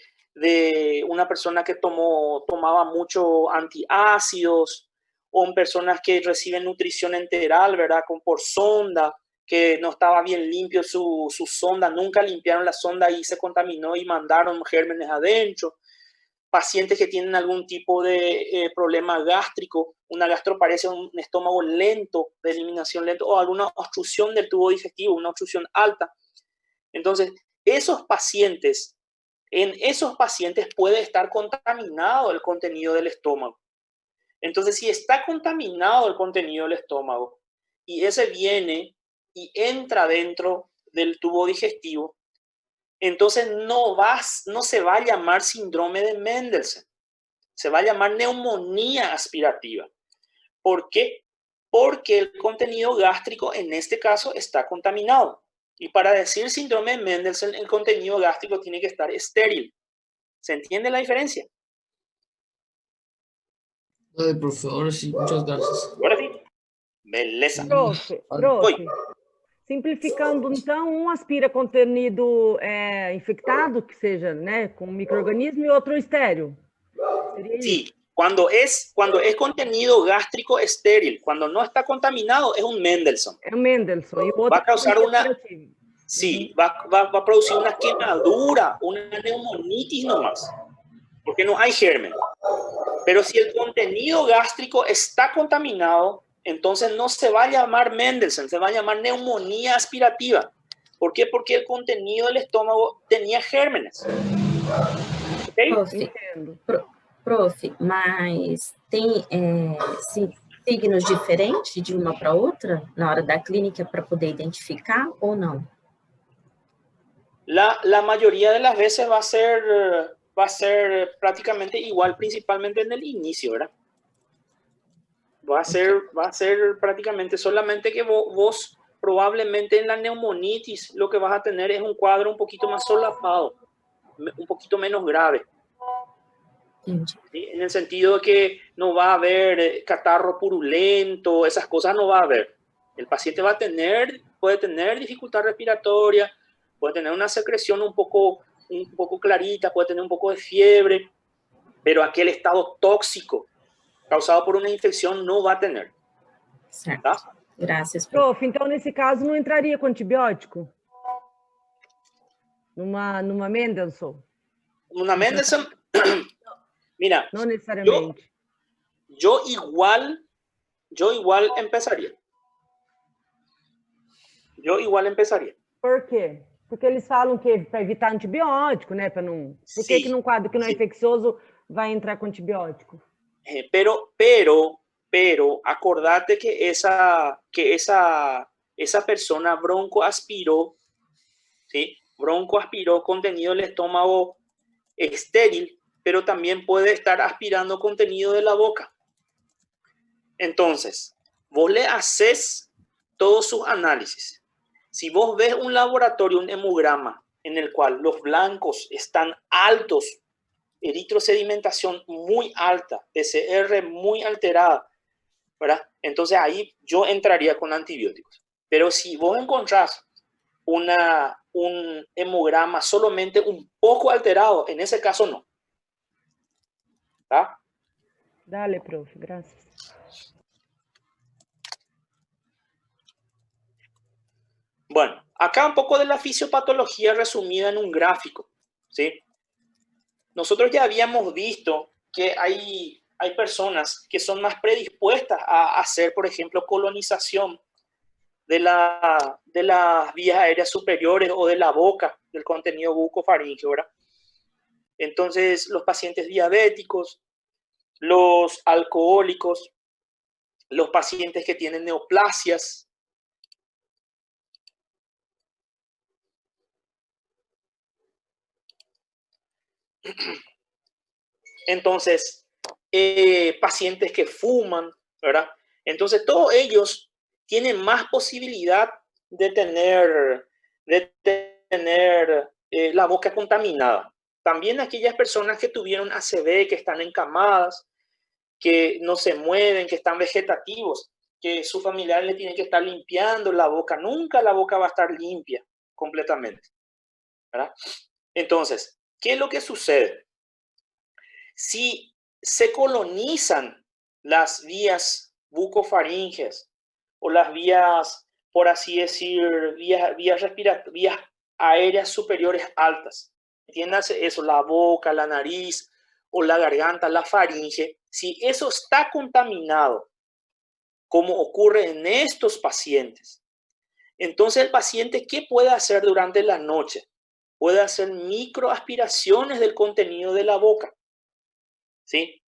una persona que tomaba mucho antiácidos, o en personas que reciben nutrición enteral, ¿verdad? Por sonda, que no estaba bien limpio su sonda, nunca limpiaron la sonda y se contaminó y mandaron gérmenes adentro. Pacientes que tienen algún tipo de problema gástrico, una gastroparesia, un estómago lento, de eliminación lento, o alguna obstrucción del tubo digestivo, una obstrucción alta. Entonces, en esos pacientes puede estar contaminado el contenido del estómago. Entonces, si está contaminado el contenido del estómago y ese viene y entra dentro del tubo digestivo, entonces no se va a llamar síndrome de Mendelssohn, se va a llamar neumonía aspirativa. ¿Por qué? Porque el contenido gástrico en este caso está contaminado. Y para decir síndrome de Mendelssohn, el contenido gástrico tiene que estar estéril. ¿Se entiende la diferencia? Dale, profe, ahora sí, muchas gracias. Ahora sí. Beleza. Profe, Oi. simplificando, então, um aspira contenido infectado, que seja, né, com micro-organismo, e outro estéril. Seria isso? Sí, cuando es contenido gástrico estéril, cuando no está contaminado, es un Mendelssohn. É o Mendelssohn. E o outro Va a causar una, respirativo. sí, va a producir una quemadura, una neumonitis nomás, porque no hay germen. Pero si el contenido gástrico está contaminado, entonces no se va a llamar Mendelssohn, se va a llamar neumonía aspirativa. ¿Por qué? Porque el contenido del estómago tenía gérmenes. ¿Okay? Entendo. Prof, mas tem signos diferentes de uma para outra na hora da clínica para poder identificar ou não? La mayoría de las veces va a ser prácticamente igual, principalmente en el inicio, ¿verdad? Va a ser prácticamente, solamente que vos probablemente en la neumonitis lo que vas a tener es un cuadro un poquito más solapado, un poquito menos grave. ¿Sí? En el sentido de que no va a haber catarro purulento, esas cosas no va a haber. El paciente puede tener dificultad respiratoria, puede tener una secreción un poco clarita, puede tener un poco de fiebre, pero aquel estado tóxico causado por una infección no va a tener. Certo. Tá? Graças, prof. Prof, então, nesse caso, não entraria com antibiótico? Numa Mendelssohn? Una Mendelssohn, mira, Não necessariamente. yo igual empezaría. Yo igual empezaría. Por quê? Porque eles falam que para evitar antibiótico, né? Para não. Por que que num quadro que não é infeccioso vai entrar com antibiótico? Pero acordate que esa persona broncoaspiró, ¿sí? Broncoaspiró contenido del estómago estéril, pero también puede estar aspirando contenido de la boca. Entonces, vos le haces todos sus análisis. Si vos ves un laboratorio, un hemograma, en el cual los blancos están altos, eritrosedimentación muy alta, PCR muy alterada, ¿verdad? Entonces ahí yo entraría con antibióticos. Pero si vos encontrás un hemograma solamente un poco alterado, en ese caso no. ¿Tá? Dale, prof, gracias. Bueno, acá un poco de la fisiopatología resumida en un gráfico, ¿sí? Nosotros ya habíamos visto que hay personas que son más predispuestas a hacer, por ejemplo, colonización de las vías aéreas superiores o de la boca, del contenido bucofaríngeo, ¿verdad? Entonces, los pacientes diabéticos, los alcohólicos, los pacientes que tienen neoplasias, Entonces, pacientes que fuman, ¿verdad? Entonces, todos ellos tienen más posibilidad de tener la boca contaminada. También aquellas personas que tuvieron ACV, que están encamadas, que no se mueven, que están vegetativos, que su familiar le tiene que estar limpiando la boca. Nunca la boca va a estar limpia completamente, ¿verdad? Entonces, ¿qué es lo que sucede? Si se colonizan las vías bucofaríngeas o las vías, por así decir, vías aéreas superiores altas, entiéndase eso, la boca, la nariz o la garganta, la faringe, si eso está contaminado, como ocurre en estos pacientes, entonces el paciente, ¿qué puede hacer durante la noche? Puede hacer microaspiraciones del contenido de la boca, ¿sí?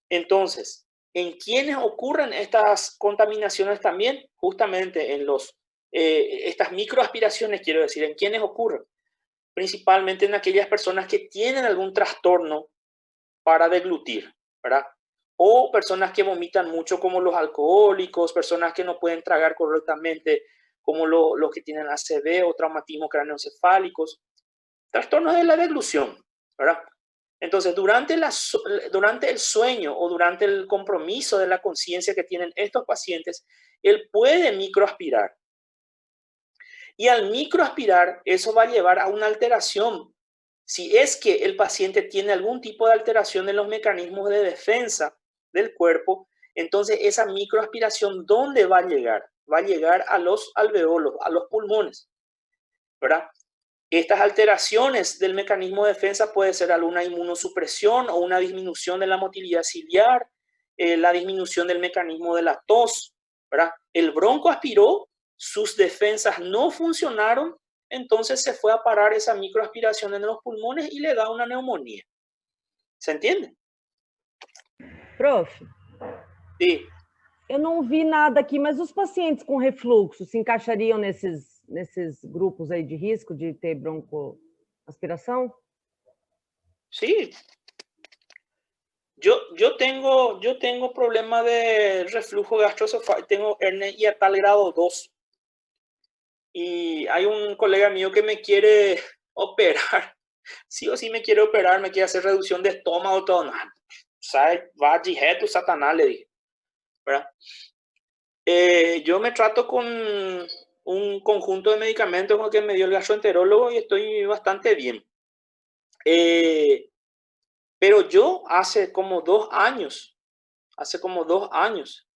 Entonces, ¿en quiénes ocurren estas contaminaciones también? Justamente en estas microaspiraciones, quiero decir, ¿en quiénes ocurren? Principalmente en aquellas personas que tienen algún trastorno para deglutir, ¿verdad? O personas que vomitan mucho, como los alcohólicos, personas que no pueden tragar correctamente, como los que tienen ACV o traumatismos craneoencefálicos, trastornos de la deglución, ¿verdad? Entonces, durante el sueño o durante el compromiso de la conciencia que tienen estos pacientes, él puede microaspirar. Y al microaspirar, eso va a llevar a una alteración. Si es que el paciente tiene algún tipo de alteración en los mecanismos de defensa del cuerpo, entonces esa microaspiración, ¿dónde va a llegar? Va a llegar a los alveolos, a los pulmones, ¿verdad? Estas alteraciones del mecanismo de defensa puede ser alguna inmunosupresión o una disminución de la motilidad ciliar, la disminución del mecanismo de la tos, ¿verdad? El bronco aspiró, sus defensas no funcionaron, entonces se fue a parar esa microaspiración en los pulmones y le da una neumonía. ¿Se entiende? Prof, Sí. eu não vi nada aqui, mas os pacientes com refluxo se encaixariam nesses grupos aí de risco de ter broncoaspiração? Sí. Yo tengo problema de reflujo gastroesofágico, tengo hernia hiatal grado 2. Y hay un colega mío que me quiere operar. Sí o sí me quiere operar, me quiere hacer reducción de estómago, todo. No, ¿sabes? Va direto, Satanás, le dije, ¿verdad? Yo me trato con un conjunto de medicamentos con que me dio el gastroenterólogo y estoy bastante bien. Pero yo hace como 2 años,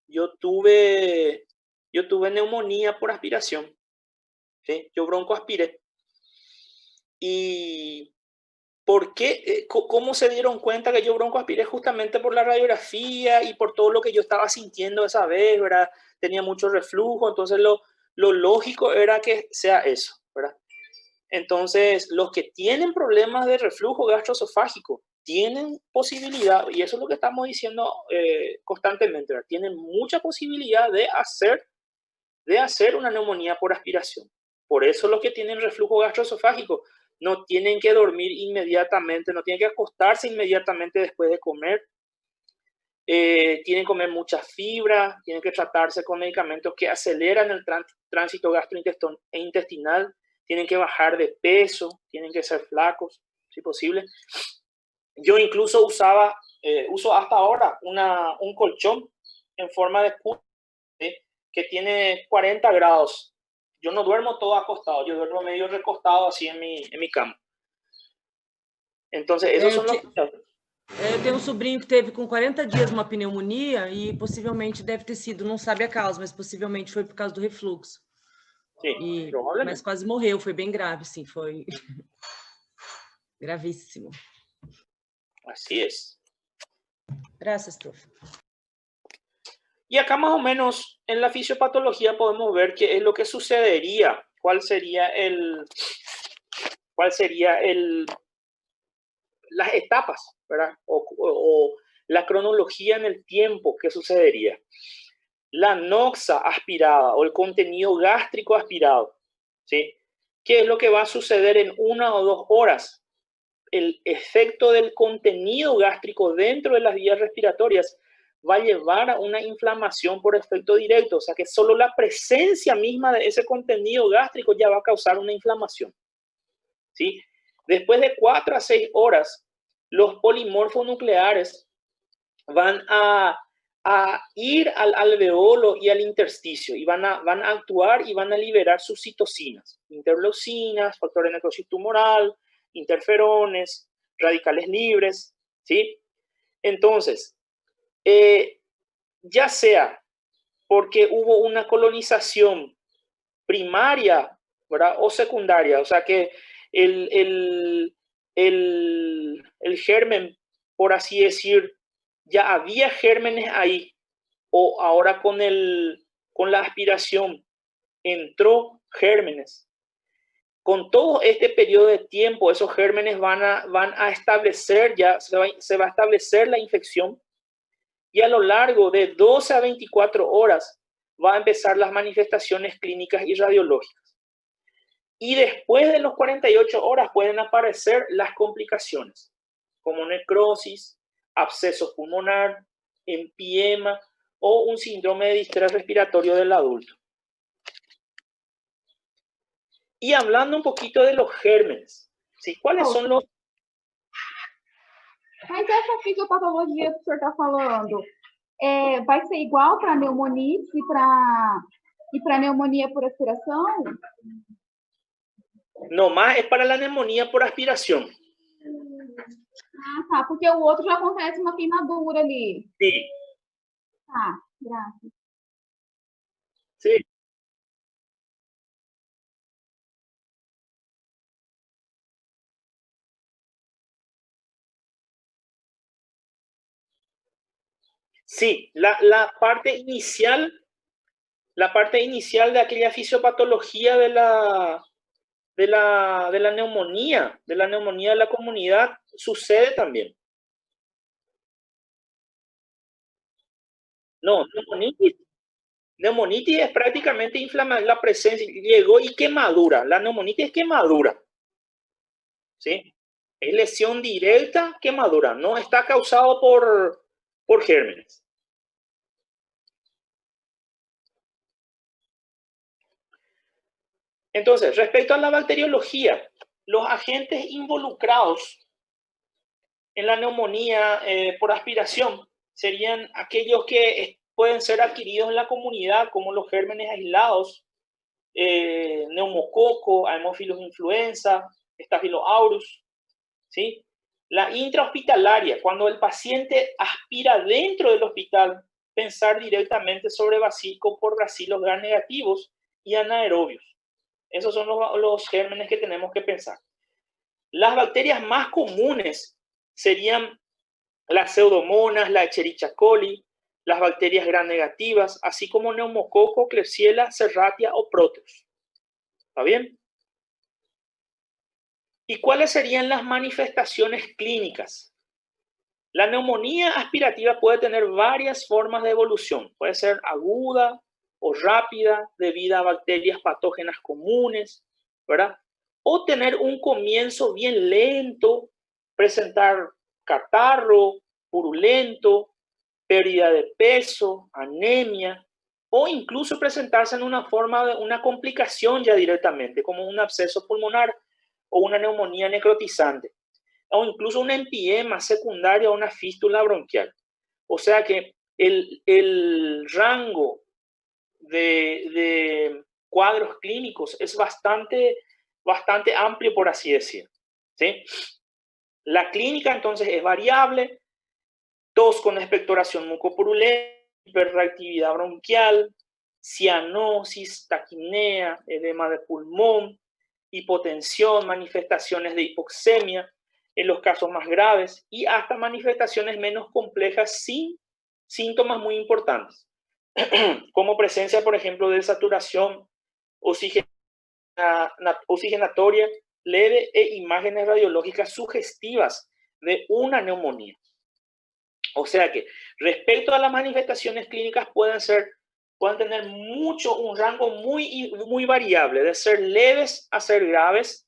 yo tuve neumonía por aspiración. ¿Sí? Yo broncoaspiré. ¿Y por qué? ¿Cómo se dieron cuenta que yo broncoaspiré? Justamente por la radiografía y por todo lo que yo estaba sintiendo esa vez, ¿verdad? Tenía mucho reflujo, entonces lo lógico era que sea eso, ¿verdad? Entonces, los que tienen problemas de reflujo gastroesofágico tienen posibilidad, y eso es lo que estamos diciendo constantemente, ¿verdad? Tienen mucha posibilidad de hacer una neumonía por aspiración. Por eso los que tienen reflujo gastroesofágico no tienen que dormir inmediatamente, no tienen que acostarse inmediatamente después de comer. Tienen que comer mucha fibra, tienen que tratarse con medicamentos que aceleran el tránsito gastrointestinal, tienen que bajar de peso, tienen que ser flacos, si posible. Yo incluso uso hasta ahora un colchón en forma de cubo, ¿sí? Que tiene 40 grados. Yo no duermo todo acostado, yo duermo medio recostado así en mi cama. Entonces, esos son los cuidados. Eu tenho um sobrinho que teve com 40 dias uma pneumonia e possivelmente deve ter sido, não sabe a causa, mas possivelmente foi por causa do refluxo. Sim, mas quase morreu, foi bem grave, sim, foi gravíssimo. Así es. Gracias, profe. Y acá más o menos en la fisiopatología podemos ver qué es lo que sucedería, cuál sería las etapas, ¿verdad? O la cronología en el tiempo que sucedería. La noxa aspirada o el contenido gástrico aspirado, ¿sí? ¿Qué es lo que va a suceder en 1 o 2 horas? el efecto del contenido gástrico dentro de las vías respiratorias va a llevar a una inflamación por efecto directo. O sea que solo la presencia misma de ese contenido gástrico ya va a causar una inflamación, ¿sí? Después de 4 a 6 horas, los polimorfos nucleares van a ir al alveolo y al intersticio y van a actuar y van a liberar sus citocinas, interleucinas, factor de necrosis tumoral, interferones, radicales libres, ¿sí? Entonces, ya sea porque hubo una colonización primaria, ¿verdad? O secundaria, o sea que el germen, por así decir, ya había gérmenes ahí, o ahora con la aspiración entró gérmenes. Con todo este periodo de tiempo, esos gérmenes van a establecer, ya se va a establecer la infección, y a lo largo de 12 a 24 horas va a empezar las manifestaciones clínicas y radiológicas. Y después de los 48 horas pueden aparecer las complicaciones, como necrosis, absceso pulmonar, empiema o un síndrome de distrés respiratorio del adulto. Y hablando un poquito de los gérmenes, ¿sí? ¿Cuáles son los? Mas essa fisiopatologia que o senhor está falando, vai ser igual para pneumonite e para pneumonia por aspiração? No más es para la neumonía por aspiración. Ah, tá, porque o outro já acontece uma queimadura ali. Sí. Tá, graças. Sí. Sí, la parte inicial de aquella fisiopatología de la neumonía, de la comunidad, sucede también. No, neumonitis es prácticamente inflamación, la presencia, llegó y quemadura. La neumonitis es quemadura, ¿sí? Es lesión directa, quemadura, no está causado por gérmenes. Entonces, respecto a la bacteriología, los agentes involucrados en la neumonía por aspiración serían aquellos que pueden ser adquiridos en la comunidad, como los gérmenes aislados, neumococo, Haemophilus influenza, Staphylococcus aureus, ¿sí? La intrahospitalaria, cuando el paciente aspira dentro del hospital, pensar directamente sobre por bacilos gram negativos y anaerobios. Esos son los gérmenes que tenemos que pensar. Las bacterias más comunes serían las pseudomonas, la Escherichia coli, las bacterias gram negativas, así como neumococo, Klebsiella, Serratia o Proteus. ¿Está bien? ¿Y cuáles serían las manifestaciones clínicas? La neumonía aspirativa puede tener varias formas de evolución. Puede ser aguda o rápida, debido a bacterias patógenas comunes, ¿verdad? O tener un comienzo bien lento, presentar catarro, purulento, pérdida de peso, anemia, o incluso presentarse en una forma de una complicación ya directamente, como un absceso pulmonar o una neumonía necrotizante, o incluso un empiema secundario o una fístula bronquial. O sea que el rango de cuadros clínicos es bastante amplio, por así decir, ¿sí? La clínica entonces es variable: tos con expectoración mucopurulenta, hiperreactividad bronquial, cianosis, taquipnea, edema de pulmón, hipotensión, manifestaciones de hipoxemia en los casos más graves, y hasta manifestaciones menos complejas sin síntomas muy importantes, como presencia, por ejemplo, de saturación oxigenatoria leve e imágenes radiológicas sugestivas de una neumonía. O sea que respecto a las manifestaciones clínicas pueden tener un rango muy variable, de ser leves a ser graves,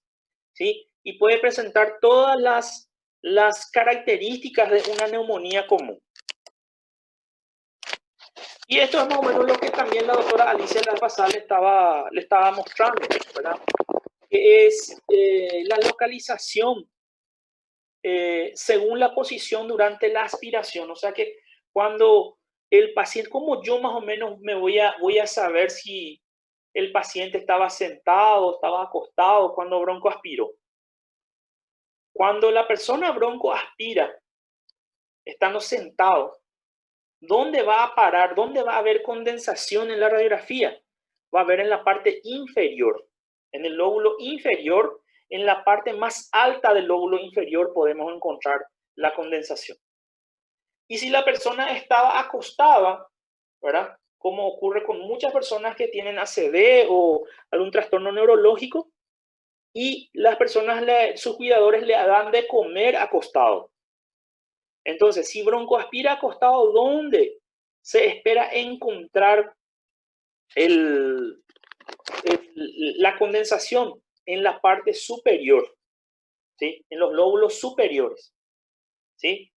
¿sí? y puede presentar todas las características de una neumonía común. Y esto es más o menos lo que también la doctora Alicia la pasada le estaba mostrando, ¿verdad? Que es la localización según la posición durante la aspiración. O sea que cuando el paciente, como yo más o menos voy a saber si el paciente estaba sentado, estaba acostado cuando broncoaspiró. Cuando la persona broncoaspira, estando sentado, ¿dónde va a parar? ¿Dónde va a haber condensación en la radiografía? Va a haber en la parte inferior, en el lóbulo inferior, en la parte más alta del lóbulo inferior podemos encontrar la condensación. Y si la persona estaba acostada, ¿verdad? Como ocurre con muchas personas que tienen ACV o algún trastorno neurológico, y las personas, sus cuidadores le dan de comer acostado. Entonces, si broncoaspira acostado, ¿dónde se espera encontrar la condensación? En la parte superior, ¿sí? En los lóbulos superiores, ¿sí?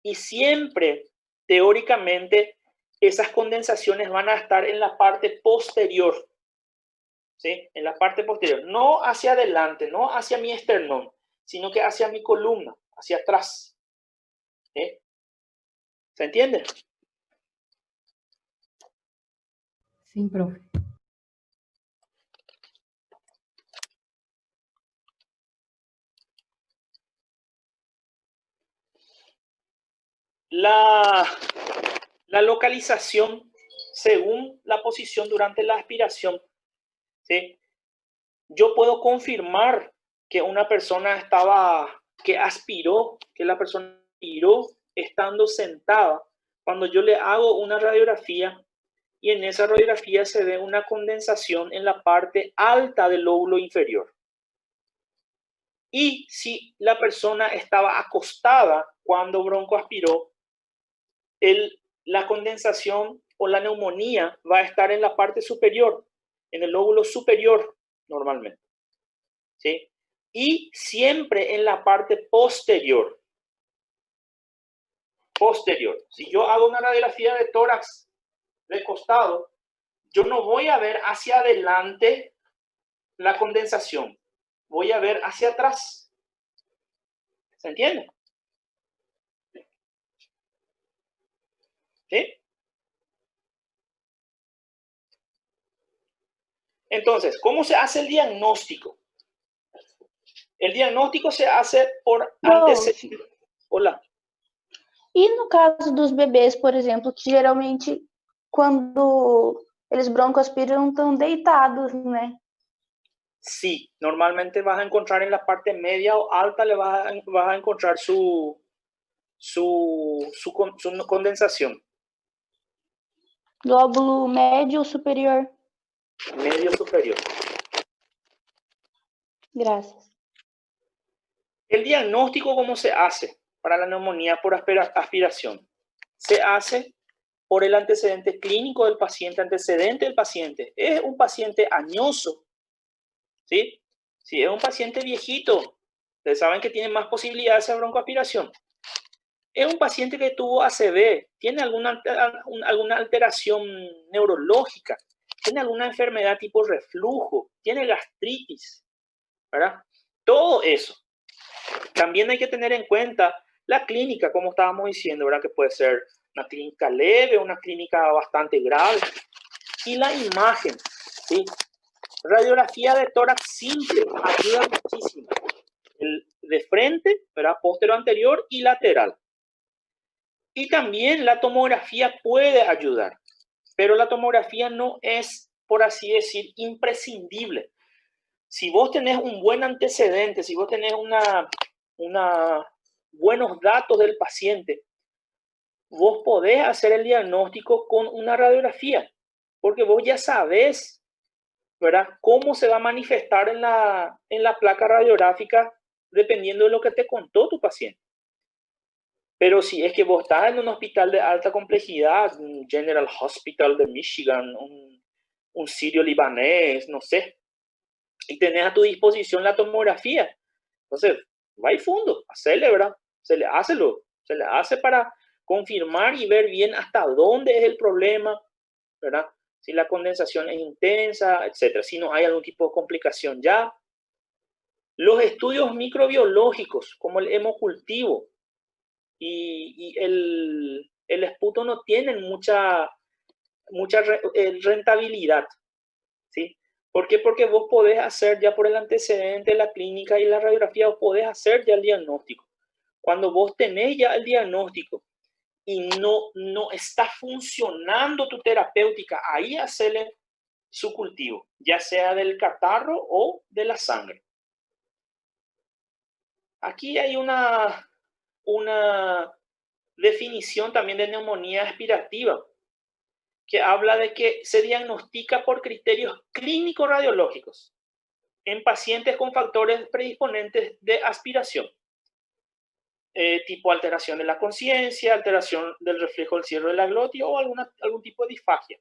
Y siempre, teóricamente, esas condensaciones van a estar en la parte posterior, ¿sí? En la parte posterior, no hacia adelante, no hacia mi esternón, sino que hacia mi columna, hacia atrás. ¿Sí? ¿Se entiende? Sí, profe. La localización según la posición durante la aspiración, ¿sí? Yo puedo confirmar que una persona que la persona aspiró estando sentada cuando yo le hago una radiografía y en esa radiografía se ve una condensación en la parte alta del lóbulo inferior. Y si la persona estaba acostada cuando broncoaspiró, la condensación o la neumonía va a estar en la parte superior, en el lóbulo superior normalmente, ¿sí? Y siempre en la parte posterior. Si yo hago una radiografía de tórax de costado, yo no voy a ver hacia adelante la condensación, voy a ver hacia atrás. ¿Se entiende? ¿Sí? Entonces, ¿cómo se hace el diagnóstico? El diagnóstico se hace por antecedentes. Olá. E no caso dos bebês, por exemplo, que geralmente quando eles broncoaspiram estão deitados, né? Sí, normalmente vas a encontrar en la parte media o alta, le vas a encontrar su condensación. Lóbulo médio ou superior? Medio superior. Gracias. El diagnóstico, ¿cómo se hace para la neumonía por aspiración? Se hace por el antecedente clínico del paciente. Antecedente del paciente. Es un paciente añoso, ¿sí? Si es un paciente viejito, ustedes saben que tiene más posibilidades de broncoaspiración. Es un paciente que tuvo ACV, tiene alguna alteración neurológica, tiene alguna enfermedad tipo reflujo, tiene gastritis, ¿verdad? Todo eso. También hay que tener en cuenta la clínica, como estábamos diciendo, ¿verdad? Que puede ser una clínica leve, una clínica bastante grave. Y la imagen, ¿sí? Radiografía de tórax simple ayuda muchísimo. El de frente, ¿verdad? Póstero anterior y lateral. Y también la tomografía puede ayudar, pero la tomografía no es, por así decir, imprescindible. Si vos tenés un buen antecedente, si vos tenés buenos datos del paciente, vos podés hacer el diagnóstico con una radiografía, porque vos ya sabés, ¿verdad?, cómo se va a manifestar en la placa radiográfica dependiendo de lo que te contó tu paciente. Pero si es que vos estás en un hospital de alta complejidad, un General Hospital de Michigan, un sirio libanés, no sé, y tenés a tu disposición la tomografía, Entonces, va y fondo, hacerle, ¿verdad? Se le hace para confirmar y ver bien hasta dónde es el problema, ¿verdad? Si la condensación es intensa, etcétera. Si no hay algún tipo de complicación ya. Los estudios microbiológicos, como el hemocultivo y el esputo, no tienen mucha rentabilidad, ¿sí? ¿Por qué? Porque vos podés hacer ya por el antecedente de la clínica y la radiografía, vos podés hacer ya el diagnóstico. Cuando vos tenés ya el diagnóstico y no está funcionando tu terapéutica, ahí hacerle su cultivo, ya sea del catarro o de la sangre. Aquí hay una definición también de neumonía aspirativa, que habla de que se diagnostica por criterios clínicos radiológicos en pacientes con factores predisponentes de aspiración, tipo alteración de la conciencia, alteración del reflejo del cierre de la glotia o algún tipo de disfagia.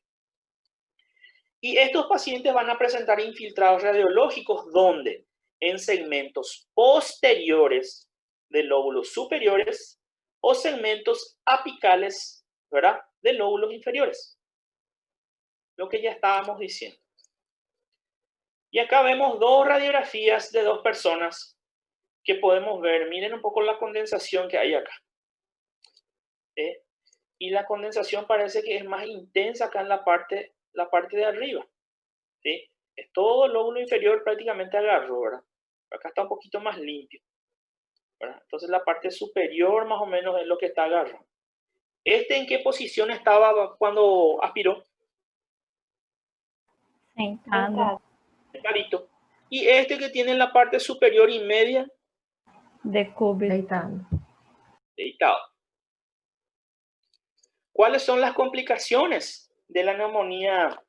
Y estos pacientes van a presentar infiltrados radiológicos donde en segmentos posteriores de lóbulos superiores o segmentos apicales, ¿verdad?, de lóbulos inferiores. Lo que ya estábamos diciendo. Y acá vemos dos radiografías de dos personas que podemos ver. Miren un poco la condensación que hay acá. Y la condensación parece que es más intensa acá en la parte de arriba. ¿Sí? Es todo el lóbulo inferior prácticamente agarró, ¿verdad? Acá está un poquito más limpio, ¿verdad? Entonces la parte superior más o menos es lo que está agarrando. ¿En qué posición estaba cuando aspiró? Sentado. Sentadito. Y que tiene en la parte superior y media, De cúbito. Deitado. deitado. ¿Cuáles son las complicaciones de la neumonía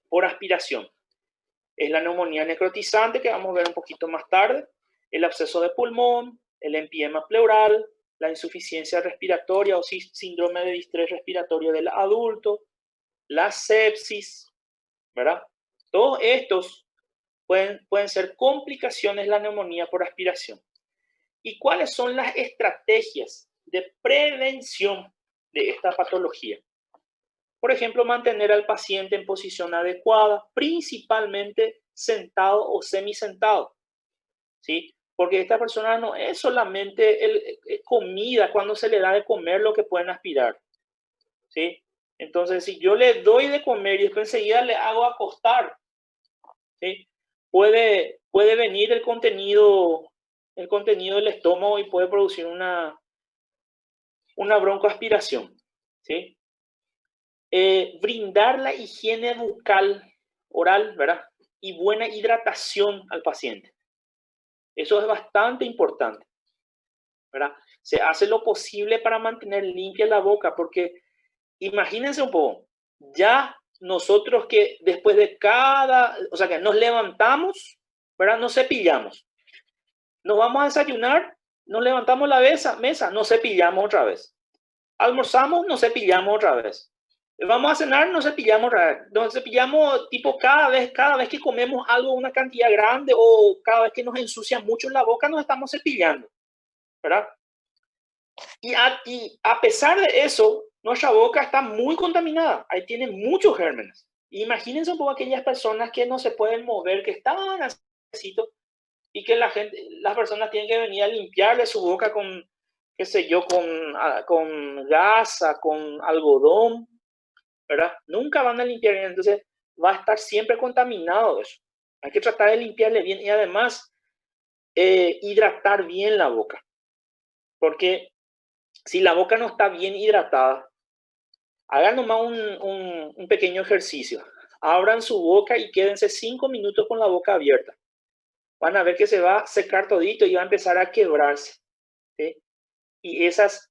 por aspiración? Es la neumonía necrotizante, que vamos a ver un poquito más tarde, el absceso de pulmón, el empiema pleural, la insuficiencia respiratoria o síndrome de distrés respiratorio del adulto, la sepsis, ¿verdad? Todos estos pueden ser complicaciones de la neumonía por aspiración. ¿Y cuáles son las estrategias de prevención de esta patología? Por ejemplo, mantener al paciente en posición adecuada, principalmente sentado o semisentado, ¿sí? Porque esta persona no es solamente comida, cuando se le da de comer lo que pueden aspirar, ¿sí? Entonces, si yo le doy de comer y después enseguida le hago acostar, ¿sí?, puede venir el contenido del estómago y puede producir una broncoaspiración, ¿sí? Brindar la higiene bucal oral, ¿verdad?, y buena hidratación al paciente. Eso es bastante importante, ¿verdad? Se hace lo posible para mantener limpia la boca, porque imagínense un poco, ya nosotros que después de que nos levantamos, ¿verdad?, nos cepillamos. Nos vamos a desayunar, nos levantamos la mesa, nos cepillamos otra vez. Almorzamos, nos cepillamos otra vez. Vamos a cenar, nos cepillamos otra vez. Nos cepillamos tipo cada vez que comemos algo, una cantidad grande, o cada vez que nos ensucia mucho la boca, nos estamos cepillando, ¿verdad? Y a pesar de eso, nuestra boca está muy contaminada. Ahí tiene muchos gérmenes. Imagínense un poco aquellas personas que no se pueden mover, que están así, y que las personas tienen que venir a limpiarle su boca con, qué sé yo, con gasa, con algodón, ¿verdad? Nunca van a limpiar bien, entonces va a estar siempre contaminado eso. Hay que tratar de limpiarle bien y además hidratar bien la boca. Porque si la boca no está bien hidratada, hagan nomás un pequeño ejercicio. Abran su boca y quédense 5 minutos con la boca abierta. Van a ver que se va a secar todito y va a empezar a quebrarse, ¿sí? Y esas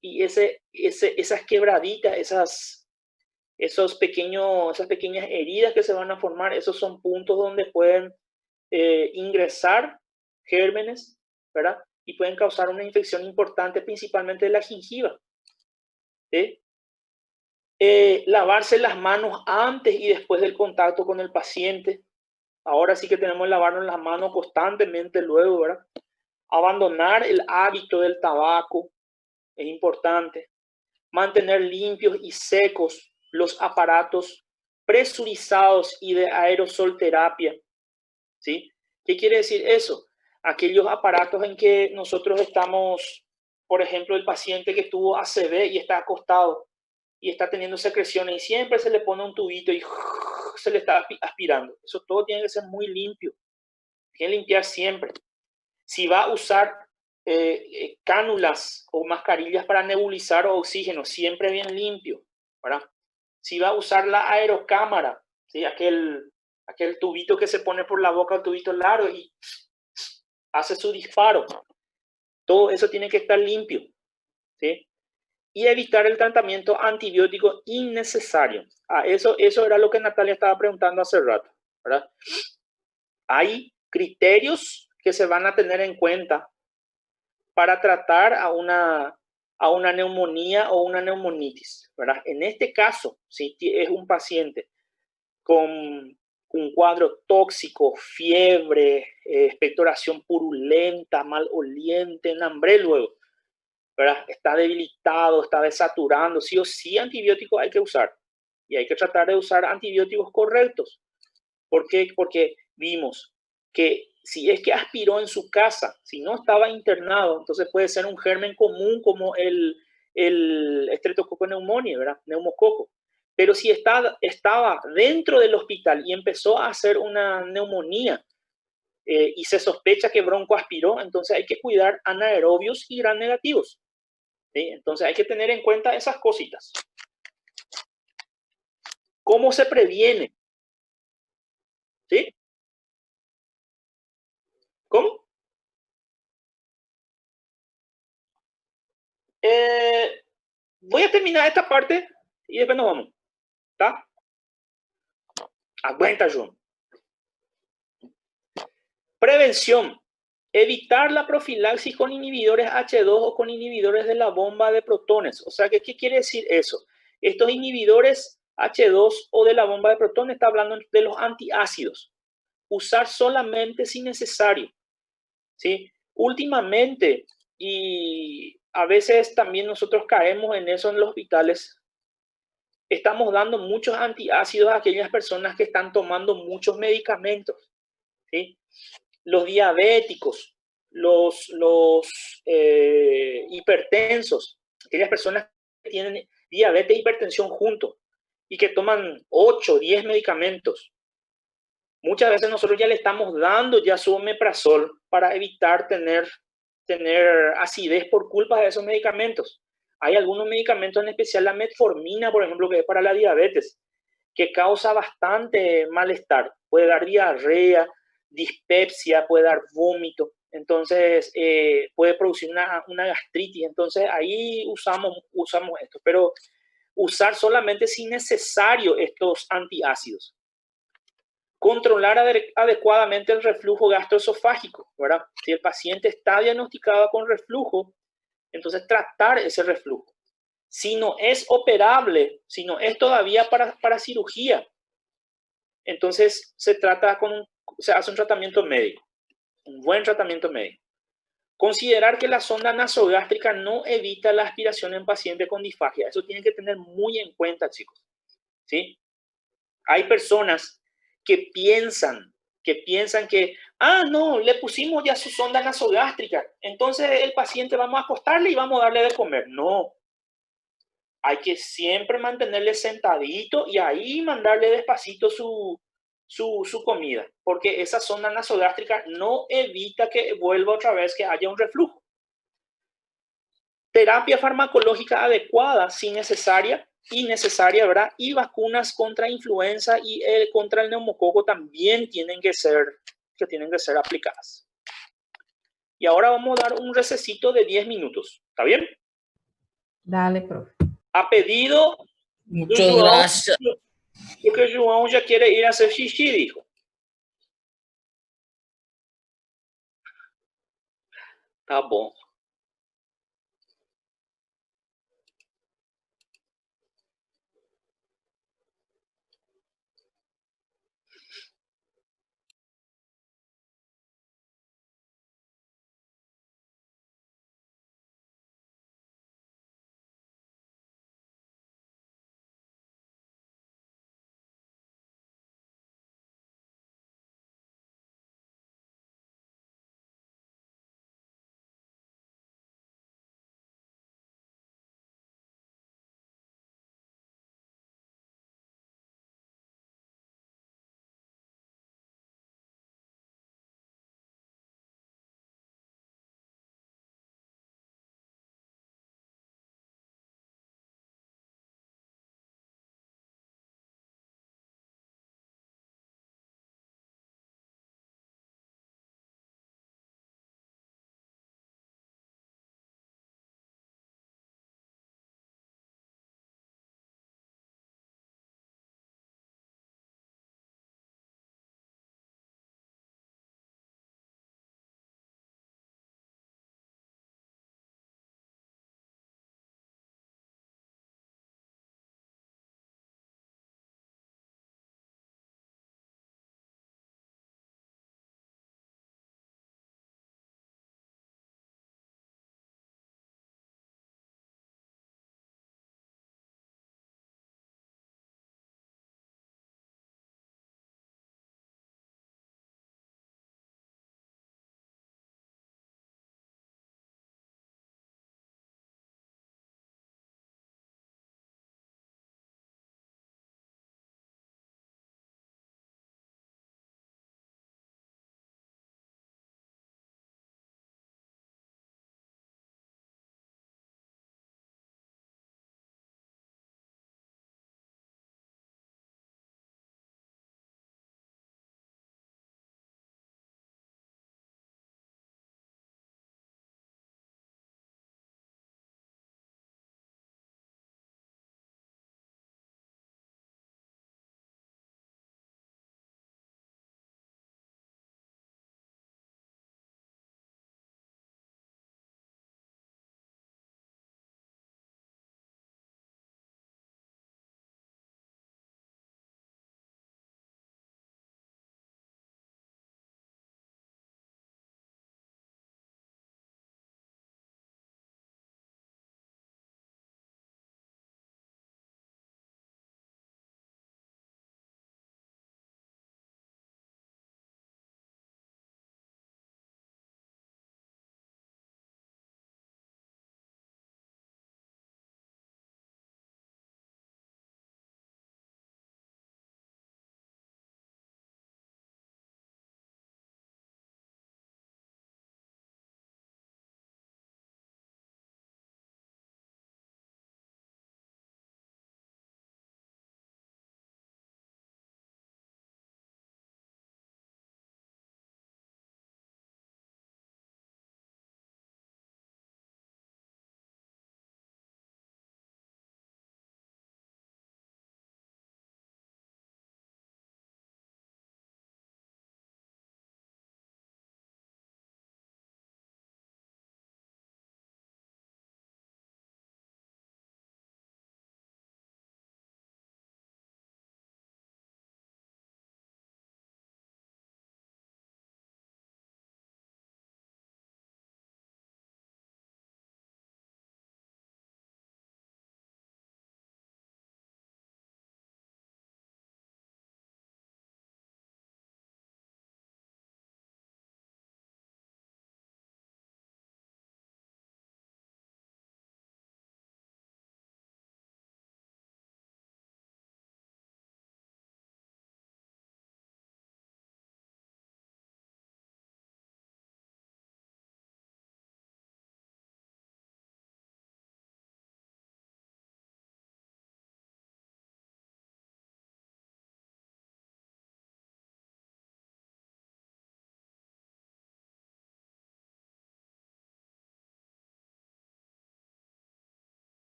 quebraditas, esas pequeñas heridas que se van a formar, esos son puntos donde pueden ingresar gérmenes, ¿verdad? Y pueden causar una infección importante, principalmente de la gingiva, ¿sí? Lavarse las manos antes y después del contacto con el paciente. Ahora sí que tenemos que lavarnos las manos constantemente luego, ¿verdad? Abandonar el hábito del tabaco es importante. Mantener limpios y secos los aparatos presurizados y de aerosol terapia. ¿Sí? ¿Qué quiere decir eso? Aquellos aparatos en que nosotros estamos, por ejemplo, el paciente que tuvo ACV y está acostado y está teniendo secreciones y siempre se le pone un tubito y se le está aspirando. Eso todo tiene que ser muy limpio. Tiene que limpiar siempre. Si va a usar cánulas o mascarillas para nebulizar oxígeno, siempre bien limpio, ¿verdad? Si va a usar la aerocámara, ¿sí? Aquel tubito que se pone por la boca, el tubito largo y hace su disparo. Todo eso tiene que estar limpio, ¿sí? Y evitar el tratamiento antibiótico innecesario. Eso era lo que Natalia estaba preguntando hace rato, ¿verdad? Hay criterios que se van a tener en cuenta para tratar a una neumonía o una neumonitis, ¿verdad? En este caso, si es un paciente con un cuadro tóxico, fiebre, expectoración purulenta, maloliente, hambre luego, ¿verdad? Está debilitado, está desaturando, sí o sí antibióticos hay que usar. Y hay que tratar de usar antibióticos correctos. ¿Por qué? Porque vimos que si es que aspiró en su casa, si no estaba internado, entonces puede ser un germen común como el Streptococcus pneumoniae, ¿verdad? Neumococo. Pero si estaba dentro del hospital y empezó a hacer una neumonía y se sospecha que broncoaspiró, entonces hay que cuidar anaerobios y gram negativos. ¿Sí? Entonces hay que tener en cuenta esas cositas. ¿Cómo se previene? ¿Sí? ¿Cómo? Voy a terminar esta parte y después nos vamos. ¿Está? Aguanta, João. Prevención. Evitar la profilaxis con inhibidores H2 o con inhibidores de la bomba de protones. O sea, ¿qué quiere decir eso? Estos inhibidores H2 o de la bomba de protones, está hablando de los antiácidos. Usar solamente si necesario. ¿Sí? Últimamente, y a veces también nosotros caemos en eso en los hospitales, estamos dando muchos antiácidos a aquellas personas que están tomando muchos medicamentos. ¿Sí? Los diabéticos, los hipertensos, aquellas personas que tienen diabetes e hipertensión juntos y que toman 8 o 10 medicamentos. Muchas veces nosotros ya le estamos dando ya su omeprazol para evitar tener acidez por culpa de esos medicamentos. Hay algunos medicamentos, en especial la metformina, por ejemplo, que es para la diabetes, que causa bastante malestar. Puede dar diarrea, dispepsia, puede dar vómito, entonces puede producir una gastritis. Entonces ahí usamos esto, pero usar solamente si necesario estos antiácidos. Controlar adecuadamente el reflujo gastroesofágico, ¿verdad? Si el paciente está diagnosticado con reflujo, entonces tratar ese reflujo. Si no es operable, si no es todavía para cirugía, entonces se hace un tratamiento médico, un buen tratamiento médico. Considerar que la sonda nasogástrica no evita la aspiración en pacientes con disfagia. Eso tienen que tener muy en cuenta, chicos. ¿Sí? Hay personas que piensan que, no, le pusimos ya su sonda nasogástrica, entonces el paciente vamos a acostarle y vamos a darle de comer. No. Hay que siempre mantenerle sentadito y ahí mandarle despacito su comida, porque esa sonda nasogástrica no evita que vuelva otra vez, que haya un reflujo. Terapia farmacológica adecuada, si necesaria, ¿verdad? Y vacunas contra influenza y contra el neumococo también tienen que ser aplicadas. Y ahora vamos a dar un recesito de 10 minutos. ¿Está bien? Dale, profe. A pedido Muchas João, gracias. porque o João já quiere ir a hacer xixi, dijo. Tá bom.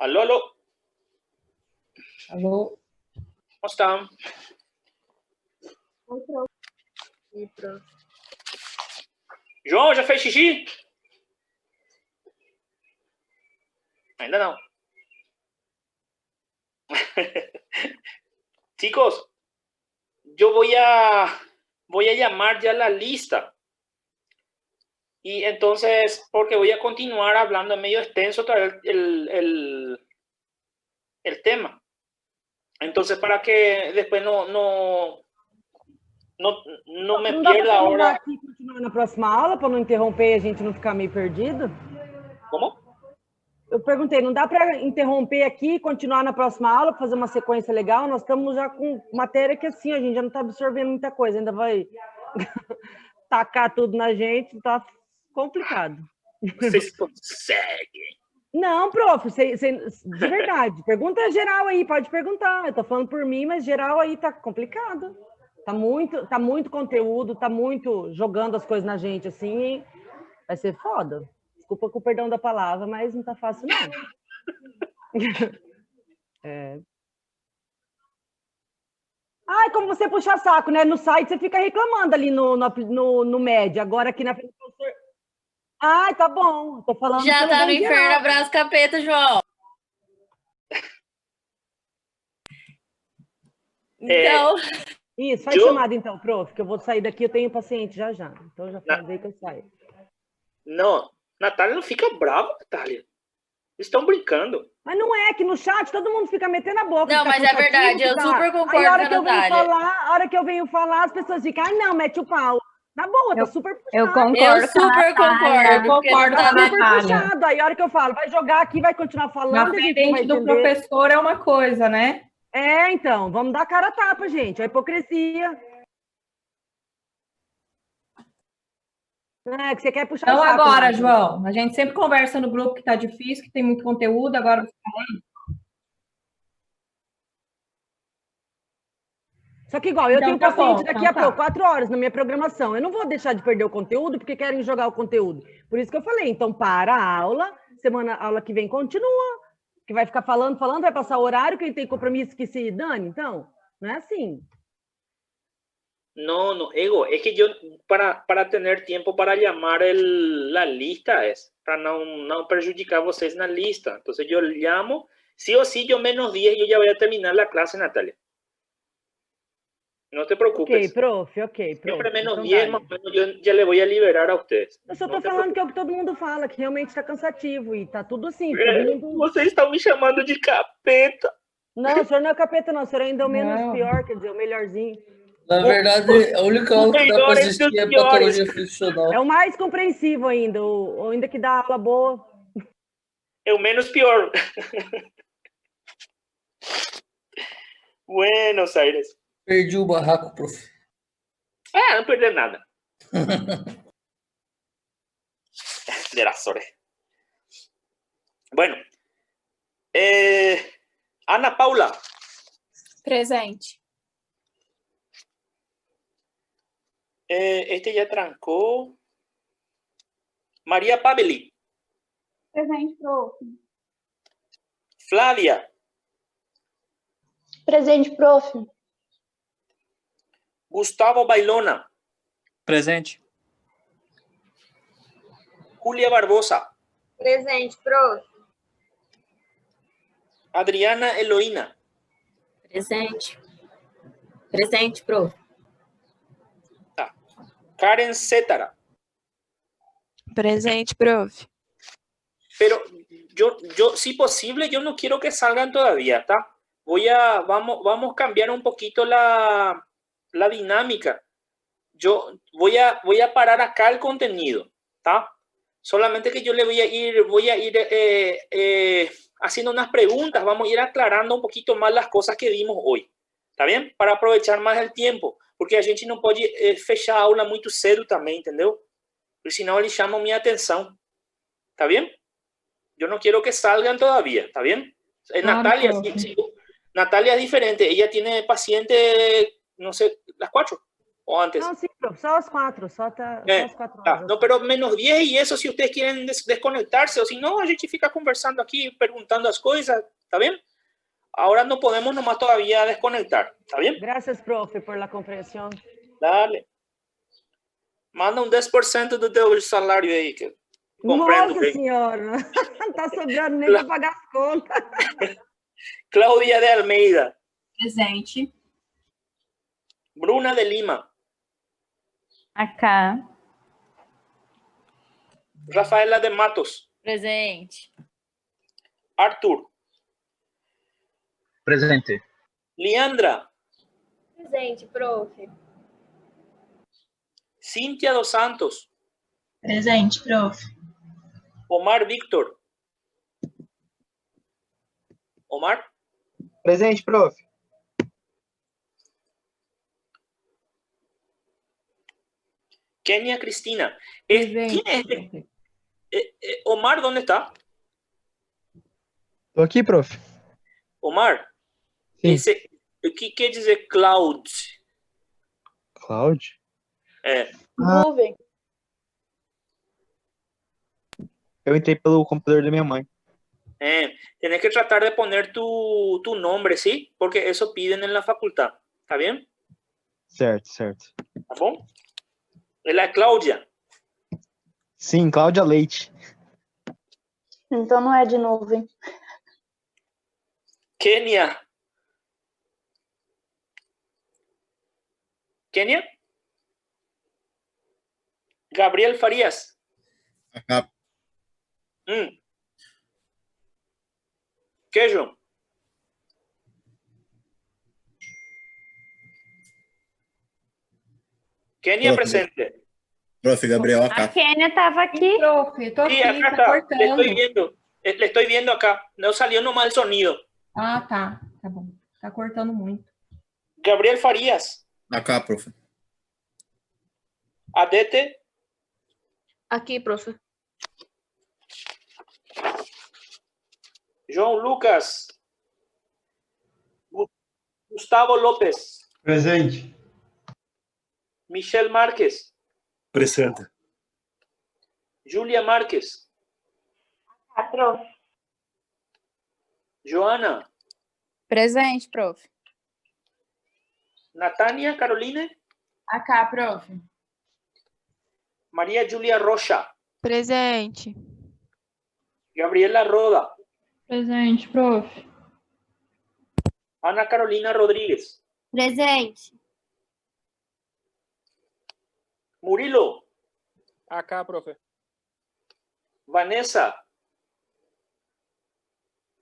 Aló, aló. Alô? ¿Cómo están? João, já fez xixi? Ainda não. Chicos, yo voy a llamar ya la lista. Y entonces, porque voy a continuar hablando medio extenso todavía el tema. Entonces, para que después no me Não dá pierda para a terminar hora. aqui e continuar na próxima aula, para não interromper e a gente não ficar meio perdido? ¿Cómo? Eu perguntei, não dá para interromper aqui e continuar na próxima aula, fazer uma sequência legal? Nós estamos já com matéria que assim, a gente já não está absorvendo muita coisa, ainda vai tacar tudo na gente, tá complicado. Vocês conseguem. Não, prof, de verdade, pergunta geral aí, pode perguntar. Eu tô falando por mim, mas geral aí tá complicado. Tá muito conteúdo, tá muito jogando as coisas na gente, assim, vai ser foda. Desculpa com o perdão da palavra, mas não tá fácil, não. Ai, como você puxa saco, né? No site você fica reclamando ali no média, agora aqui na frente do professor... Ai, tá bom, tô falando... Já tá no bem inferno, geral. abraço capeta, João. Então, Isso, faz chamada então, prof, que eu vou sair daqui, eu tenho paciente já. Então já falei que eu saio. Não, Natália não fica brava, Natália. Eles estão brincando. Mas não é que no chat todo mundo fica metendo a boca. não, fica mas é cansativo, verdade, eu fica- super concordo Aí a hora com que a eu venho Natália. falar, a hora que eu venho falar, as pessoas ficam, ai não, mete o pau. Na boa, tá super puxado. Eu concordo Eu com a super Natália, concordo, eu porque concordo com Tá a Natália- super Natália. puxado. Aí a hora que eu falo, vai jogar aqui, vai continuar falando, Na a gente não vai frente do entender. professor é uma coisa, né? É, então, vamos dar cara a tapa, gente. A hipocrisia. É, que você quer puxar o Então saco. agora, né? João, a gente sempre conversa no grupo que tá difícil, que tem muito conteúdo, agora Só que igual, eu Então tenho tá paciente bom, daqui então a tá. pouco, 4 horas na minha programação. Eu não vou deixar de perder o conteúdo porque querem jogar o conteúdo. Por isso que eu falei, então para a aula, aula que vem continua, que vai ficar falando, vai passar o horário, quem tem compromisso que se dane, então. Não é assim. No, Ego, es que yo, para tener tiempo para llamar la lista, es para no perjudicar a vocês na lista. Entonces yo llamo, sí o sí, yo menos 10, yo ya voy a terminar la clase, Natalia. No te preocupes. Ok, prof. Siempre menos Então 10, dale. más o menos, yo ya le voy a liberar a ustedes. Eu só No tô te falando que é o que todo mundo fala, que realmente está cansativo e tá tudo assim. Todo preocupes. mundo... Vocês estão me chamando de capeta. Não, o senhor não é capeta, não. O senhor ainda é o menos Não. pior, quer dizer, o melhorzinho. Na verdade, a única aula que dá para Melhores assistir é dos piores. patologia funcional. É o mais compreensivo ainda, o ainda que dá aula boa. É o menos pior. Buenos Aires. Perdi o barraco, prof. No perder nada. De las horas. Bueno. Ana Paula. Presente. Este ya trancó. María Paveli. Presente, prof. Flávia. Presente, prof. Gustavo Bailona. Presente. Julia Barbosa. Presente, prof. Adriana Eloína. Presente. Presente, prof. Karen Cétara. Presente, prof. Pero yo, si posible, yo no quiero que salgan todavía, ¿está? Vamos a cambiar un poquito la dinámica. Yo voy a parar acá el contenido, ¿está? Solamente que yo le voy a ir haciendo unas preguntas, vamos a ir aclarando un poquito más las cosas que vimos hoy, ¿está bien? Para aprovechar más el tiempo, porque a gente não pode fechar a aula muito cedo também, entendeu? Porque senão eles chamam minha atenção, ¿está bien? Yo no quiero que salgan todavía, ¿está bien? Natalia, Natalia es diferente, ella tiene paciente, no sé, las 4 ¿O antes? Não, sim, prof, só as 4, só as 4 Tá. horas. No, pero menos 10 y eso si ustedes quieren desconectarse, o si no, a gente fica conversando aquí, preguntando las cosas, ¿está bien? Ahora no podemos nomás todavía desconectar, ¿está bien? Graças, prof, por la compreensão. Dale. Manda 10% do teu salário aí, que compreendo. Nossa senhora, não tá sobrando nem para pagar as contas. Cláudia de Almeida. Presente. Bruna de Lima. Acá. Rafaela de Matos. Presente. Arthur. Presente. Leandra. Presente, prof. Cíntia dos Santos. Presente, prof. Omar Victor. Omar. Presente, prof. Kenia Cristina. ¿Quién es este? Omar, ¿dónde está? Tô aqui, prof. Omar. Sim. Esse, o que quer dizer cloud? Cloud? É. Nuvem. Eu entrei pelo computador da minha mãe. Tienes que tratar de poner tu nombre, ¿sí? Porque eso piden en la facultad. ¿Está bien? Certo, certo. ¿Tá bom? Ela é Cláudia. Sim, Cláudia Leite. Então não é de nuvem. Kenia. Kenia? Gabriel Farias. Acá. Queijo. Kenia presente. Prof, Gabriel, A acá. Kênia estava aqui. Prof, tô Sí, aqui, acá tá está. Le cortando. estoy viendo. Le estoy viendo acá. No salió nomás el sonido. Ah, tá. Tá bom. Tá cortando muito. Gabriel Farias. Acá, prof. Adete. Aqui, prof. João Lucas. Gustavo López. Presente. Michelle Márquez. Presente. Julia Márquez. Prof. Joana. Presente, prof. Natânia Caroline. Acá, prof. Maria Julia Rocha. Presente. Gabriela Roda. Presente, prof. Ana Carolina Rodríguez. Presente. Murilo. Acá, profe. Vanessa.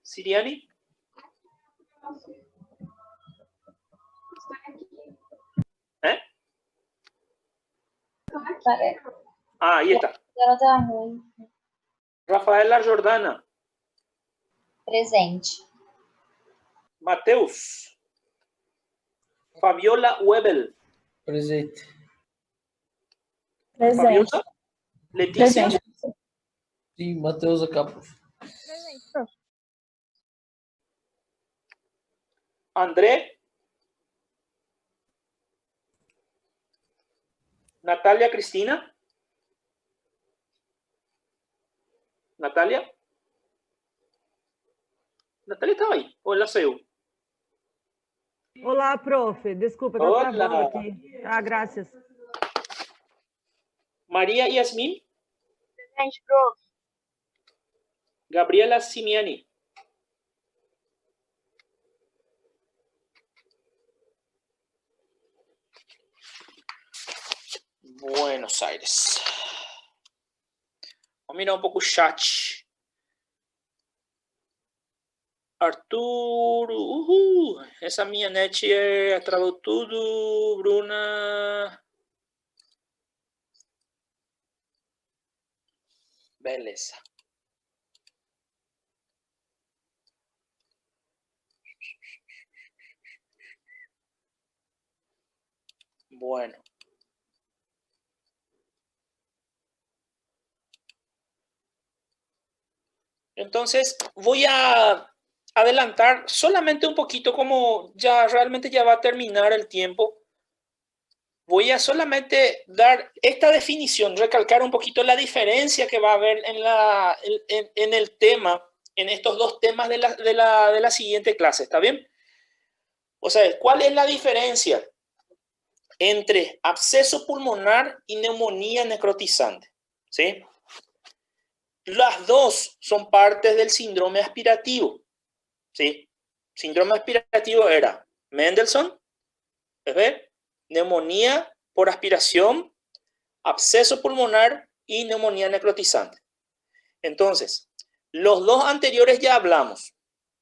Siriani. Ah, ahí está. Ela tá ruim. Rafaela Jordana. Presente. Mateus. Fabiola Webel. Presente. Fabiola. Letícia. Sim, Matheus acá, prof. Presente, prof. André. Natalia Cristina. Natalia. Natalia estaba ahí. ¿O la saiu? Olá, prof. Desculpa, tá Olá. travando aqui. Ah, graças. María Yasmin. Presente, prof. Gabriela Simiani. Buenos Aires. Vamos mirar um pouco o chat. Arthur. Essa minha net travou tudo. Bruna. Beleza. Bueno. Entonces voy a adelantar solamente un poquito, como ya realmente ya va a terminar el tiempo. voy a solamente dar esta definición, recalcar un poquito la diferencia que va a haber en el tema, en estos dos temas de la siguiente clase, ¿está bien? O sea, ¿cuál es la diferencia entre absceso pulmonar y neumonía necrotizante? ¿Sí? Las dos son partes del síndrome aspirativo. ¿Sí? Síndrome aspirativo era Mendelssohn, ¿ves? Neumonía por aspiración, absceso pulmonar y neumonía necrotizante. Entonces, los dos anteriores ya hablamos,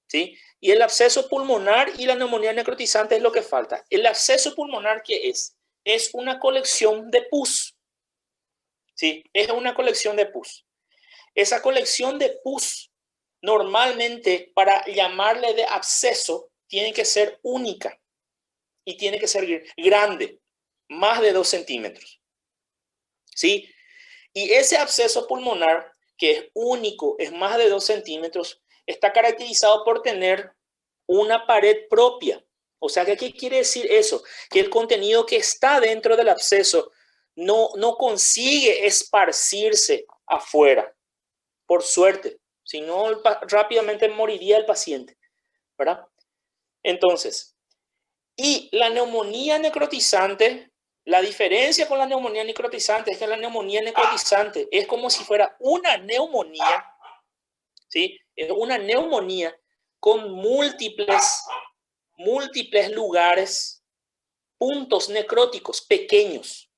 ¿sí? Y el absceso pulmonar y la neumonía necrotizante es lo que falta. El absceso pulmonar, ¿qué es? Es una colección de pus. ¿Sí? Es una colección de pus. Esa colección de pus, normalmente, para llamarle de absceso, tiene que ser única y tiene que ser grande, más de 2 centímetros. ¿Sí? Y ese absceso pulmonar, que es único, es más de 2 centímetros, está caracterizado por tener una pared propia. O sea, ¿qué quiere decir eso? Que el contenido que está dentro del absceso no consigue esparcirse afuera, por suerte. Si no, rápidamente moriría el paciente, ¿verdad? Entonces, y la neumonía necrotizante, la diferencia con la neumonía necrotizante es que la neumonía necrotizante es como si fuera una neumonía, ¿sí? Es una neumonía con múltiples lugares, puntos necróticos pequeños,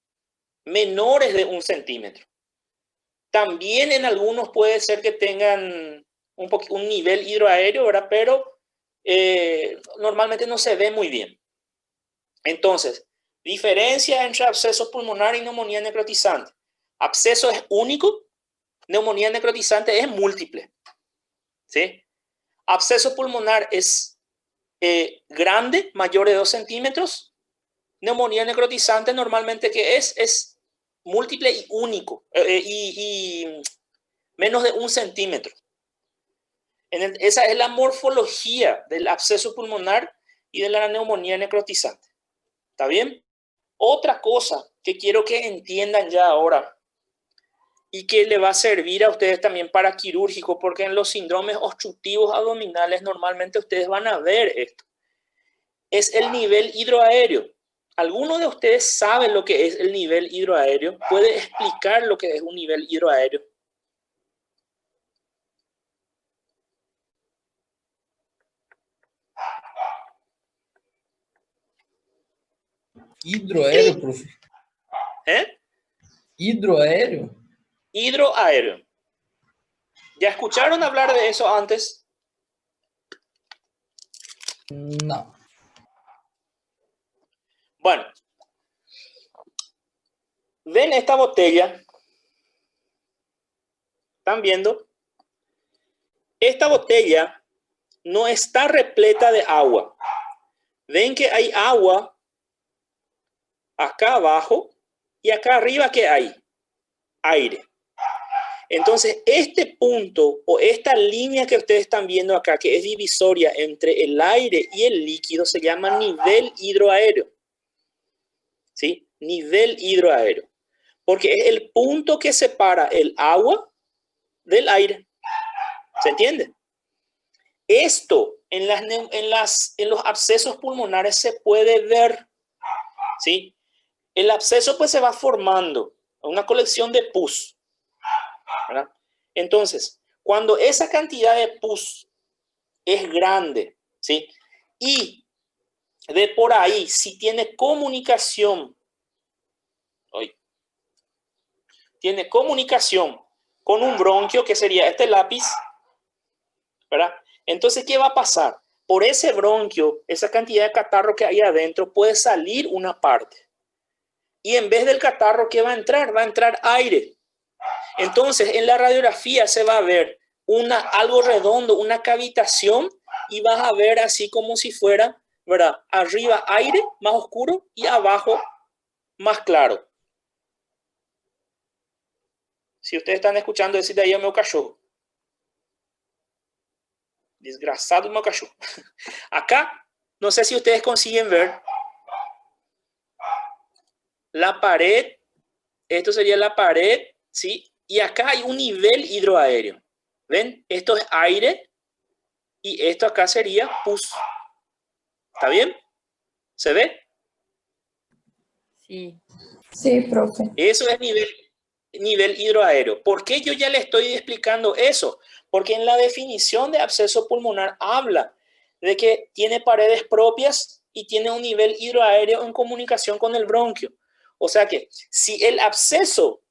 menores de 1 centímetro. También en algunos puede ser que tengan un nivel hidroaéreo, ¿verdad? Pero normalmente no se ve muy bien. Entonces, diferencia entre absceso pulmonar y neumonía necrotizante. Absceso es único, neumonía necrotizante es múltiple. ¿Sí? Absceso pulmonar es grande, mayor de 2 centímetros. Neumonía necrotizante normalmente que es múltiple y único, y menos de 1 centímetro. Esa es la morfología del absceso pulmonar y de la neumonía necrotizante. ¿Está bien? Otra cosa que quiero que entiendan ya ahora y que le va a servir a ustedes también para quirúrgico, porque en los síndromes obstructivos abdominales normalmente ustedes van a ver esto, es el nivel hidroaéreo. ¿Alguno de ustedes sabe lo que es el nivel hidroaéreo? ¿Puede explicar lo que es un nivel hidroaéreo? Hidroaéreo, profe. Hidroaéreo. Hidroaéreo. ¿Ya escucharon hablar de eso antes? No. Bueno. ¿Ven esta botella? ¿Están viendo? Esta botella no está repleta de agua. ¿Ven que hay agua acá abajo y acá arriba? ¿Qué hay? Aire. Entonces, este punto o esta línea que ustedes están viendo acá, que es divisoria entre el aire y el líquido, se llama nivel hidroaéreo. ¿Sí? Nivel hidroaéreo. Porque es el punto que separa el agua del aire. ¿Se entiende? Esto en los abscesos pulmonares se puede ver. ¿Sí? El absceso pues se va formando, una colección de pus, ¿verdad? Entonces, cuando esa cantidad de pus es grande, ¿sí? Y de por ahí, si tiene comunicación, con un bronquio, que sería este lápiz, ¿verdad? Entonces, ¿qué va a pasar? Por ese bronquio, esa cantidad de catarro que hay adentro, puede salir una parte. Y en vez del catarro, ¿qué va a entrar? Va a entrar aire. Entonces, en la radiografía se va a ver algo redondo, una cavitación, y vas a ver así como si fuera, ¿verdad? Arriba aire más oscuro y abajo más claro. Si ustedes están escuchando, decir de ahí a meu cachorro. Desgraçado meu cachorro. Acá, no sé si ustedes consiguen ver. la pared, esto sería la pared, ¿sí? Y acá hay un nivel hidroaéreo. ¿Ven? Esto es aire y esto acá sería pus. ¿Está bien? ¿Se ve? Sí. Sí, profe. Eso es nivel hidroaéreo. ¿Por qué yo ya le estoy explicando eso? Porque en la definición de absceso pulmonar habla de que tiene paredes propias y tiene un nivel hidroaéreo en comunicación con el bronquio. O sea que si el absceso,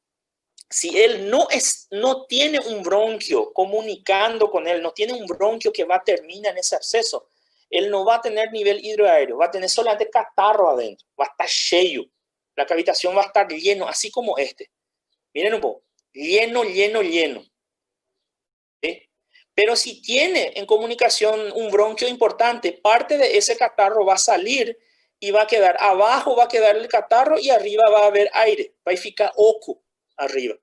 si él no tiene un bronquio comunicando con él, no tiene un bronquio que va a terminar en ese absceso, él no va a tener nivel hidroaéreo, va a tener solamente catarro adentro, va a estar lleno, la cavitación va a estar lleno, así como este. Miren un poco, lleno. ¿Sí? Pero si tiene en comunicación un bronquio importante, parte de ese catarro va a salir y va a quedar abajo, va a quedar el catarro y arriba va a haber aire, va a ficar oco arriba,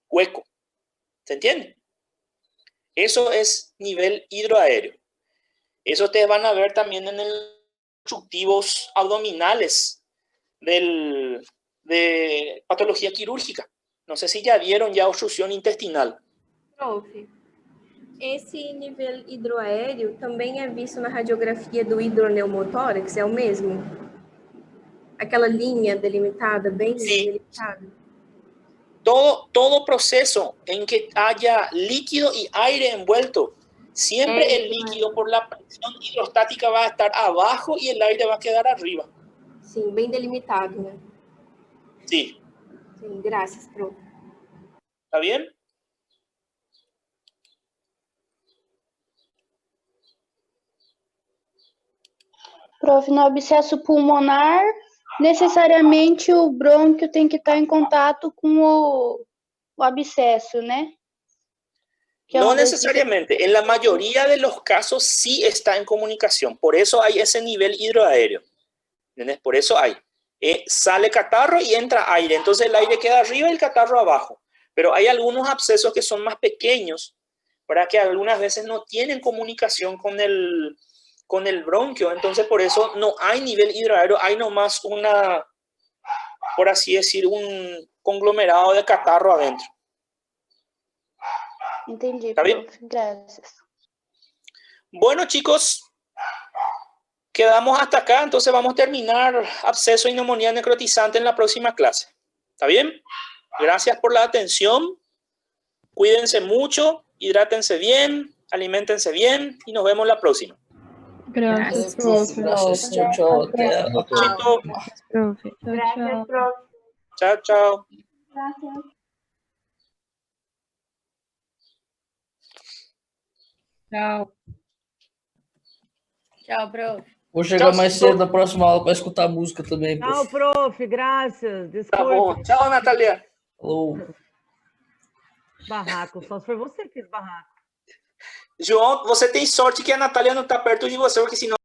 hueco. ¿Se entiende? Eso es nivel hidroaéreo. Eso ustedes van a ver también en los obstructivos abdominales de patología quirúrgica. No sé si ya vieron ya obstrucción intestinal. Profe, esse nível hidroaéreo também é visto na radiografia do hidroneumotórax, é o mesmo? Aquela linha delimitada, bem delimitada? Todo proceso en que haya líquido y aire envuelto, siempre el líquido por la presión hidrostática va a estar abajo y el aire va a quedar arriba. Sim, bem delimitado, né? Sí. Sim, graças, profe. ¿Está bien? Prof, no abscesso pulmonar, necessariamente o brônquio tem que estar em contato com o abscesso, né? No necesariamente. En la mayoría de los casos sí está en comunicación. Por eso hay ese nivel hidroaéreo. ¿Entendés? Por eso hay. Sale catarro y entra aire. Entonces el aire queda arriba y el catarro abajo. Pero hay algunos abscesos que son más pequeños, para que algunas veces no tienen comunicación con el bronquio. Entonces por eso no hay nivel hidroaéreo. Hay nomás una, por así decir, un conglomerado de catarro adentro. Entendi, ¿Está bien? prof. Gracias. Bueno, chicos, quedamos hasta acá. Entonces vamos a terminar absceso y neumonía necrotizante en la próxima clase. ¿Está bien? Gracias por la atención. Cuídense mucho, hidrátense bien, aliméntense bien y nos vemos la próxima. Gracias, profe. Gracias. Chao, chao. Até a próxima. Profe. Gracias, prof. Chao, chao. Gracias. Tchau. Tchau, prof. Vou chegar mais cedo na próxima aula para escutar música também, Tchau, prof. prof. Graças. Desculpe. Tá bom. Tchau, Natalia. Falou. Barraco. Só se for você que fez barraco. João, você tem sorte que a Natália não está perto de você, porque senão